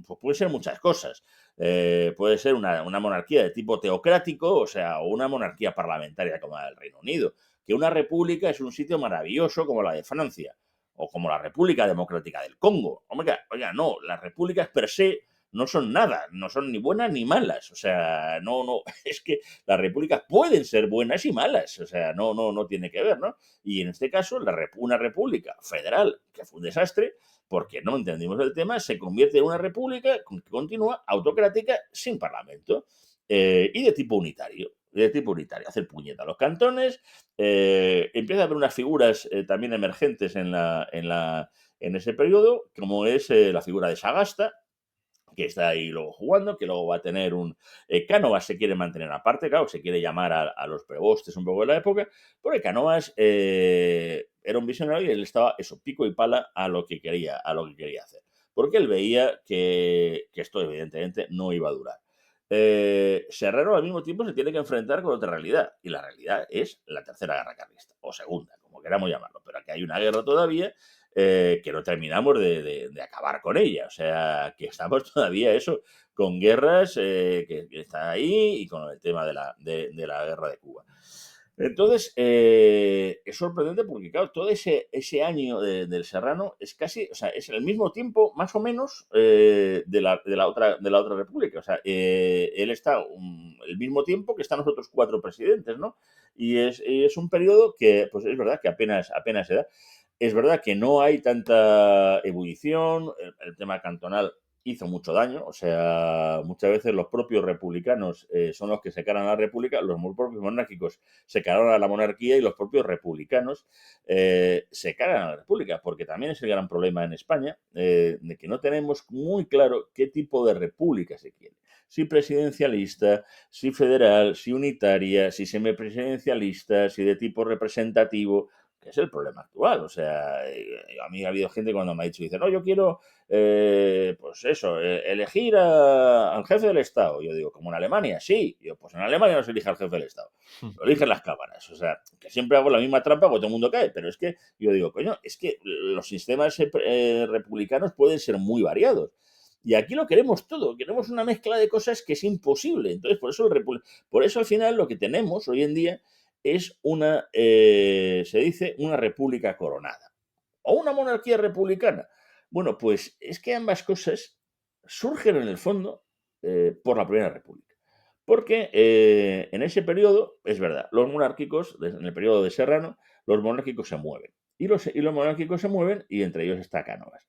pues puede ser muchas cosas. Puede ser una monarquía de tipo teocrático, o sea, o una monarquía parlamentaria como la del Reino Unido. Que una república es un sitio maravilloso como la de Francia, o como la República Democrática del Congo. Oiga, no, las repúblicas per se no son nada, no son ni buenas ni malas. O sea, no, no, es que las repúblicas pueden ser buenas y malas. O sea, no, no, no tiene que ver, ¿no? Y en este caso, una república federal, que fue un desastre, porque no entendimos el tema, se convierte en una república que continúa autocrática sin parlamento y de tipo unitario. De tipo unitario, hacer puñeta a los cantones, empieza a haber unas figuras también emergentes en ese periodo, como es la figura de Sagasta, que está ahí luego jugando, que luego va a tener un... Cánovas se quiere mantener aparte, claro, se quiere llamar a los prebostes un poco de la época, porque Cánovas era un visionario y él estaba, eso, pico y pala a lo que quería hacer. Porque él veía que esto evidentemente no iba a durar. Serrano al mismo tiempo se tiene que enfrentar con otra realidad, y la realidad es la Tercera Guerra Carlista, o Segunda, como queramos llamarlo, pero aquí hay una guerra todavía que no terminamos de acabar con ella. O sea, que estamos todavía eso, con guerras que están ahí y con el tema de la guerra de Cuba. Entonces, es sorprendente porque, claro, todo ese año del Serrano es casi, o sea, es el mismo tiempo, más o menos, de la otra república. O sea, él está el mismo tiempo que están los otros cuatro presidentes, ¿no? Y es un periodo que, pues es verdad que apenas se da. Es verdad que no hay tanta ebullición, el tema cantonal hizo mucho daño, o sea, muchas veces los propios republicanos son los que se cargan a la república, los propios monárquicos se cargan a la monarquía y los propios republicanos se cargan a la república, porque también es el gran problema en España, de que no tenemos muy claro qué tipo de república se quiere. Si presidencialista, si federal, si unitaria, si semipresidencialista, si de tipo representativo. que es el problema actual. O sea, a mí ha habido gente cuando me ha dicho, dice, no, yo quiero, pues eso, elegir al jefe del Estado. Yo digo, ¿como en Alemania? Sí. Yo, pues en Alemania no se elige al jefe del Estado, lo eligen las cámaras. O sea, que siempre hago la misma trampa porque todo el mundo cae, pero es que yo digo, coño, es que los sistemas republicanos pueden ser muy variados. Y aquí lo queremos todo, queremos una mezcla de cosas que es imposible. Entonces, por eso al final lo que tenemos hoy en día es se dice, una república coronada o una monarquía republicana. Bueno, pues es que ambas cosas surgen en el fondo por la Primera República. Porque en ese periodo, es verdad, los monárquicos, en el periodo de Serrano, los monárquicos se mueven. Y los monárquicos se mueven y entre ellos está Cánovas.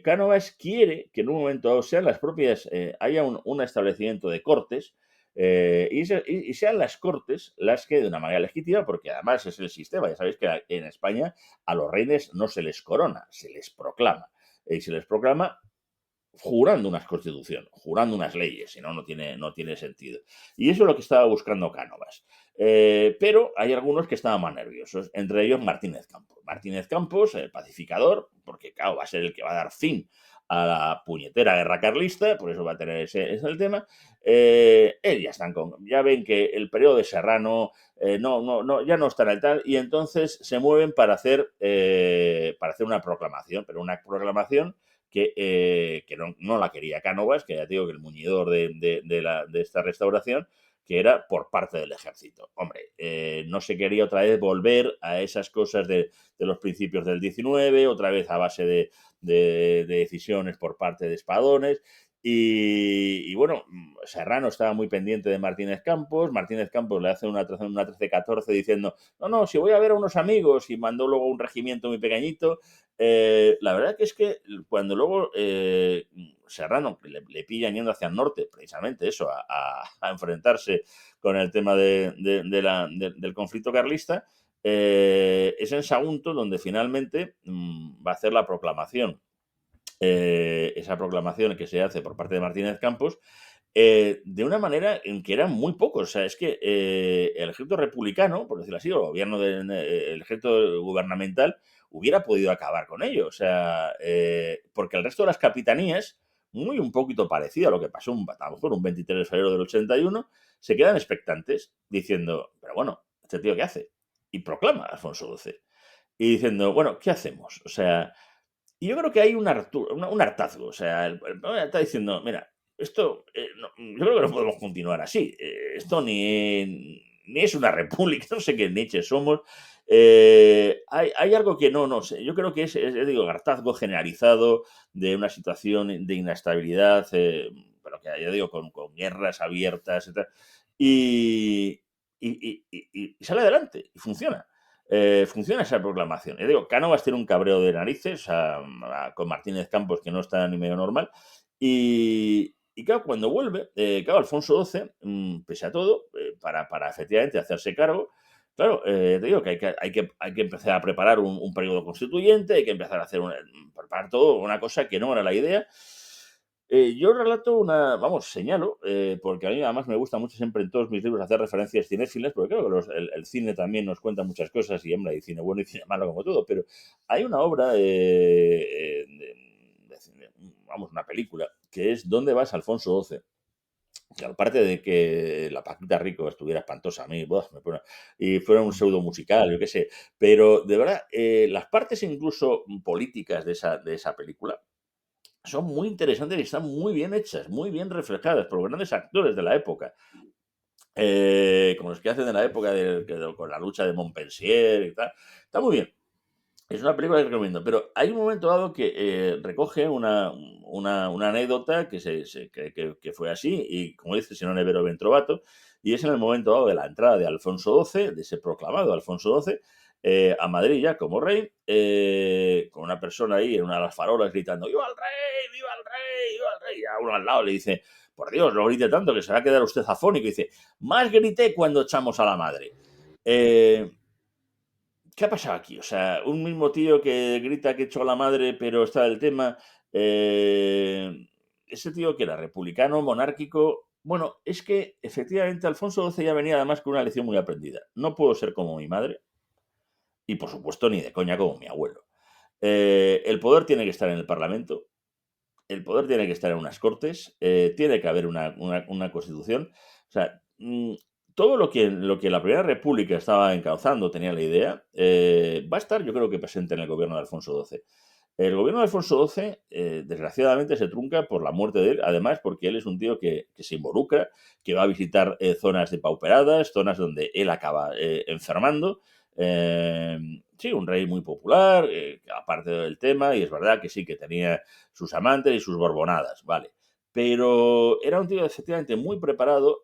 Cánovas quiere que en un momento dado sean las propias, haya un establecimiento de cortes y sean las cortes las que de una manera legítima, porque además es el sistema, ya sabéis que en España a los reyes no se les corona, se les proclama. Y se les proclama jurando unas constituciones, jurando unas leyes, si no, no tiene sentido. Y eso es lo que estaba buscando Cánovas. Pero hay algunos que estaban más nerviosos, entre ellos Martínez Campos. Martínez Campos, el pacificador, porque claro, va a ser el que va a dar fin a la puñetera guerra carlista, por eso va a tener ese es el tema. Él ya ven que el periodo de Serrano ya no está en el tal, y entonces se mueven para hacer una proclamación, pero una proclamación que no la quería Cánovas, que ya te digo que el muñidor de esta restauración, que era por parte del ejército. Hombre, no se quería otra vez volver a esas cosas de los principios del 19, otra vez a base de decisiones por parte de espadones. Y bueno, Serrano estaba muy pendiente de Martínez Campos. Martínez Campos le hace una 13-14 diciendo, no, si voy a ver a unos amigos, y mandó luego un regimiento muy pequeñito. La verdad que es que cuando luego Serrano le pillan yendo hacia el norte, precisamente eso, a enfrentarse con el tema del conflicto carlista, es en Sagunto donde finalmente va a hacer la proclamación. Esa proclamación que se hace por parte de Martínez Campos, de una manera en que eran muy pocos. O sea, es que el ejército republicano, por decirlo así, o el gobierno el ejército gubernamental, hubiera podido acabar con ello. O sea, porque el resto de las capitanías, muy un poquito parecido a lo que pasó a lo mejor un 23 de febrero del 81, se quedan expectantes diciendo, pero bueno, ¿este tío qué hace? Y proclama a Alfonso XII. Y diciendo, bueno, ¿qué hacemos? O sea, y yo creo que hay un hartazgo. O sea, el PAN está diciendo, mira, esto, yo creo que no podemos continuar así. Esto ni es una república, no sé qué leche somos. Hay algo que no sé. Yo creo que digo, hartazgo generalizado de una situación de inestabilidad, pero que ya digo, con guerras abiertas, etc. Y, y sale adelante y funciona. Funciona esa proclamación. Digo, Cánovas tiene un cabreo de narices con Martínez Campos, que no está ni medio normal. Y claro, cuando vuelve, claro, Alfonso XII, pese a todo, para efectivamente hacerse cargo, claro, te digo que hay que empezar a preparar un periodo constituyente, hay que empezar a preparar todo, una cosa que no era la idea. Yo relato señalo, porque a mí además me gusta mucho siempre en todos mis libros hacer referencias cinéfilas, porque creo que el cine también nos cuenta muchas cosas, y hombre, hay cine bueno y cine malo como todo, pero hay una obra, una película, que es ¿Dónde vas, Alfonso XII? Que aparte de que la Paquita Rico estuviera espantosa a mí, y fuera un pseudo musical, yo qué sé, pero de verdad, las partes incluso políticas de esa película, son muy interesantes y están muy bien hechas, muy bien reflejadas por grandes actores de la época. Como los que hacen de la época con la lucha de Montpensier y tal. Está muy bien. Es una película que recomiendo, pero hay un momento dado que recoge una anécdota que fue así, y como dice Simone Vero Ventrovato, y es en el momento dado de la entrada de Alfonso XII, de ese proclamado Alfonso XII, a Madrid ya como rey, con una persona ahí en una de las farolas gritando ¡Viva el rey! ¡Viva el rey! ¡Viva el rey! Y a uno al lado le dice, por Dios, no grite tanto que se va a quedar usted afónico. Y dice, más grité cuando echamos a la madre. ¿Qué ha pasado aquí? O sea, un mismo tío que grita que echó a la madre, pero está el tema. Ese tío que era republicano, monárquico. Bueno, es que efectivamente Alfonso XII ya venía además con una lección muy aprendida. No puedo ser como mi madre, y por supuesto ni de coña como mi abuelo. El poder tiene que estar en el Parlamento, el poder tiene que estar en unas cortes, tiene que haber una constitución. O sea, todo lo que la Primera República estaba encauzando, tenía la idea, va a estar yo creo que presente en el gobierno de Alfonso XII. El gobierno de Alfonso XII, desgraciadamente, se trunca por la muerte de él, además porque él es un tío que se involucra, que va a visitar zonas depauperadas, zonas donde él acaba enfermando. Eh, sí, un rey muy popular, aparte del tema, y es verdad que sí, que tenía sus amantes y sus borbonadas, vale. Pero era un tío efectivamente muy preparado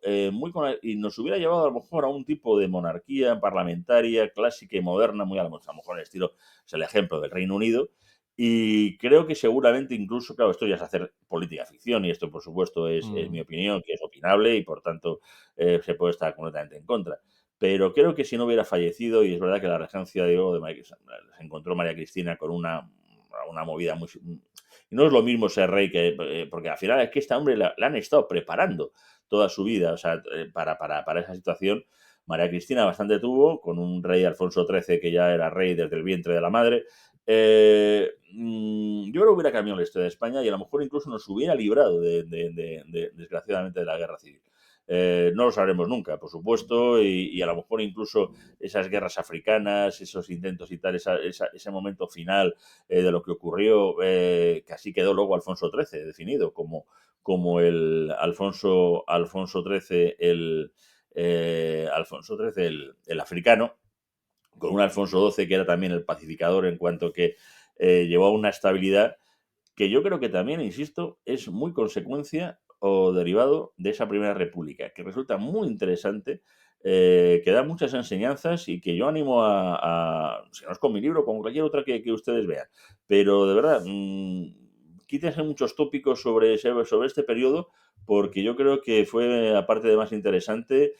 y nos hubiera llevado a lo mejor a un tipo de monarquía parlamentaria clásica y moderna, muy a lo mejor el estilo, es el ejemplo del Reino Unido, y creo que seguramente incluso, claro, esto ya es hacer política ficción y esto por supuesto es mi Mm. opinión, que es opinable y por tanto se puede estar completamente en contra. Pero creo que si no hubiera fallecido, y es verdad que la regencia de Diego de María, se encontró María Cristina con una movida muy... Y no es lo mismo ser rey que... porque al final es que este hombre la han estado preparando toda su vida, o sea, para esa situación. María Cristina bastante tuvo, con un rey Alfonso XIII que ya era rey desde el vientre de la madre. Yo creo que hubiera cambiado la historia de España y a lo mejor incluso nos hubiera librado desgraciadamente de la guerra civil. No lo sabremos nunca, por supuesto, y a lo mejor incluso esas guerras africanas, esos intentos y tal, ese momento final de lo que ocurrió, que así quedó luego Alfonso XIII definido como el Alfonso XIII, el africano, con un Alfonso XII que era también el pacificador en cuanto que llevó a una estabilidad que yo creo que también, insisto, es muy consecuencia o derivado de esa Primera República, que resulta muy interesante, que da muchas enseñanzas y que yo animo si no es con mi libro, con cualquier otra que ustedes vean. Pero de verdad, quítense muchos tópicos sobre este periodo, porque yo creo que fue, aparte de más interesante,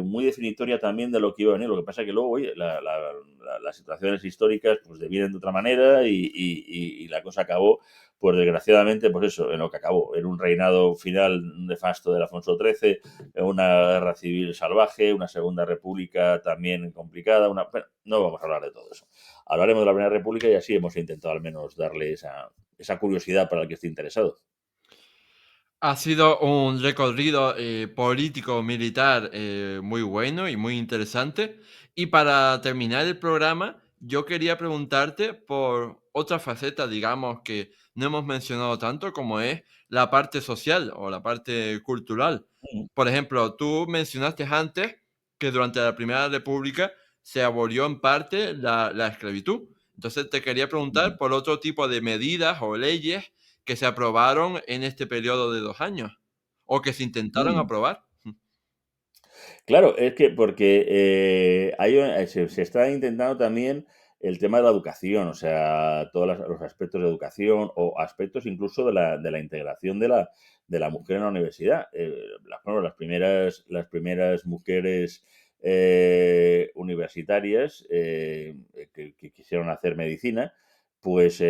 muy definitoria también de lo que iba a venir. Lo que pasa es que luego, oye, las situaciones históricas pues devienen de otra manera y la cosa acabó, pues desgraciadamente, pues eso, en lo que acabó, en un reinado final nefasto del Alfonso XIII, en una guerra civil salvaje, una segunda república también complicada, bueno, no vamos a hablar de todo eso. Hablaremos de la Primera República y así hemos intentado al menos darle esa curiosidad para el que esté interesado. Ha sido un recorrido político militar muy bueno y muy interesante. Y para terminar el programa, yo quería preguntarte por otra faceta, digamos, que no hemos mencionado tanto, como es la parte social o la parte cultural. Mm, Por ejemplo, tú mencionaste antes que durante la Primera República se abolió en parte la esclavitud. Entonces te quería preguntar mm, por otro tipo de medidas o leyes que se aprobaron en este periodo de 2 años, o que se intentaron mm. aprobar. Claro, es que porque se está intentando también el tema de la educación, o sea, todos los aspectos de educación o aspectos incluso de la integración de la mujer en la universidad. Bueno, las primeras mujeres universitarias que quisieron hacer medicina, pues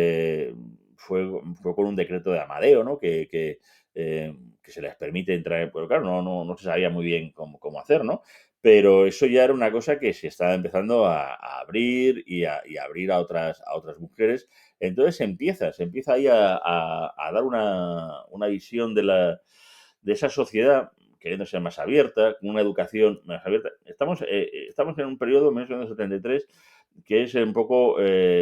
fue con un decreto de Amadeo, ¿no? Que se les permite entrar, pero claro, no se sabía muy bien cómo hacer, ¿no? Pero eso ya era una cosa que se estaba empezando a abrir y a abrir a otras mujeres. Entonces se empieza ahí a dar una visión de esa sociedad queriendo ser más abierta, con una educación más abierta. Estamos en un periodo, 1973, que es un poco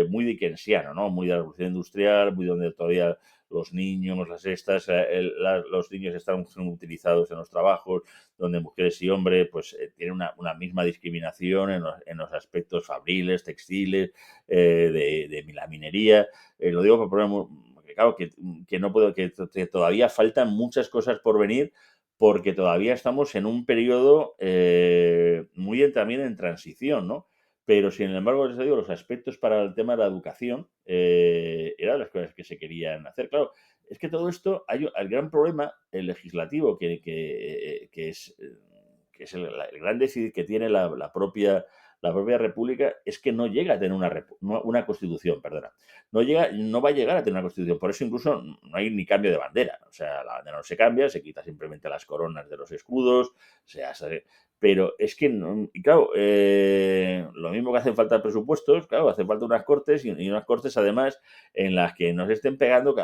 muy dickensiano, ¿no? Muy de la revolución industrial, muy donde todavía los niños, los niños están siendo utilizados en los trabajos, donde mujeres y hombres pues tienen una misma discriminación en los aspectos fabriles, textiles, de la minería. Lo digo por poner porque claro, que no puedo, que todavía faltan muchas cosas por venir, porque todavía estamos en un periodo muy también en transición, ¿no? Pero sin embargo, les digo, los aspectos para el tema de la educación eran las cosas que se querían hacer. Claro, es que todo esto, hay el gran problema, el legislativo, que es el gran déficit que tiene la propia República, es que no llega a tener una constitución, perdona. No va a llegar a tener una constitución. Por eso incluso no hay ni cambio de bandera. O sea, la bandera no se cambia, se quita simplemente las coronas de los escudos, se hace, pero es que no, y claro, lo mismo que hacen falta presupuestos, claro, hace falta unas cortes y unas cortes además en las que no se estén pegando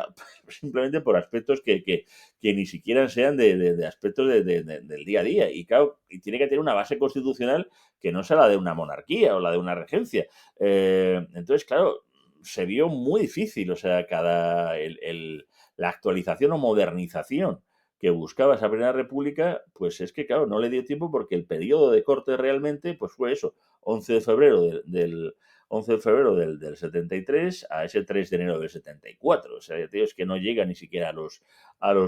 simplemente por aspectos que ni siquiera sean de aspectos del día a día. Y claro, y tiene que tener una base constitucional que no sea la de una monarquía o la de una regencia. Entonces, claro, se vio muy difícil, o sea, la actualización o modernización que buscaba esa Primera República, pues es que, claro, no le dio tiempo porque el periodo de corte realmente, pues fue eso, 11 de febrero del 11 de febrero del 73 a ese 3 de enero del 74. O sea, tío, es que no llega ni siquiera a los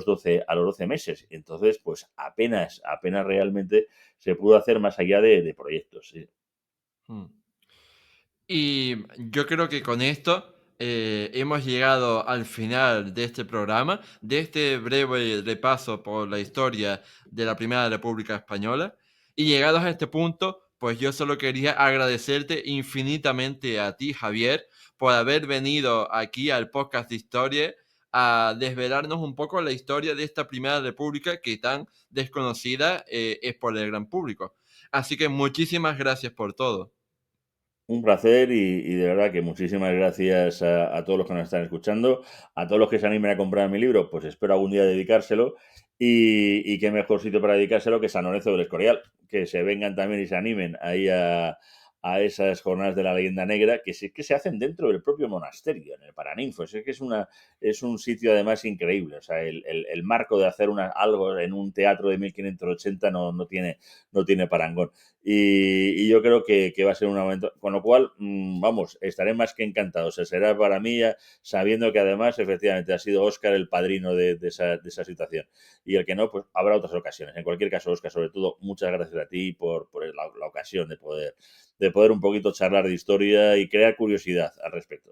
12 meses. Entonces, pues apenas realmente se pudo hacer más allá de proyectos. Sí. Mm. Y yo creo que con esto hemos llegado al final de este programa, de este breve repaso por la historia de la Primera República Española. Y llegados a este punto, pues yo solo quería agradecerte infinitamente a ti, Javier, por haber venido aquí al podcast de historia a desvelarnos un poco la historia de esta Primera República que tan desconocida es por el gran público. Así que muchísimas gracias por todo. Un placer y de verdad que muchísimas gracias a todos los que nos están escuchando, a todos los que se animen a comprar mi libro, pues espero algún día dedicárselo y qué mejor sitio para dedicárselo que San Lorenzo del Escorial, que se vengan también y se animen ahí a esas jornadas de la leyenda negra que se hacen dentro del propio monasterio, en el Paraninfos. Es que es un sitio además increíble, o sea, el marco de hacer algo en un teatro de 1580 no tiene parangón. Y yo creo que va a ser un momento, con lo cual, vamos, estaré más que encantado. O sea, será para mí, sabiendo que además, efectivamente, ha sido Óscar el padrino de esa situación. Y el que no, pues habrá otras ocasiones. En cualquier caso, Óscar, sobre todo, muchas gracias a ti por la ocasión de poder un poquito charlar de historia y crear curiosidad al respecto.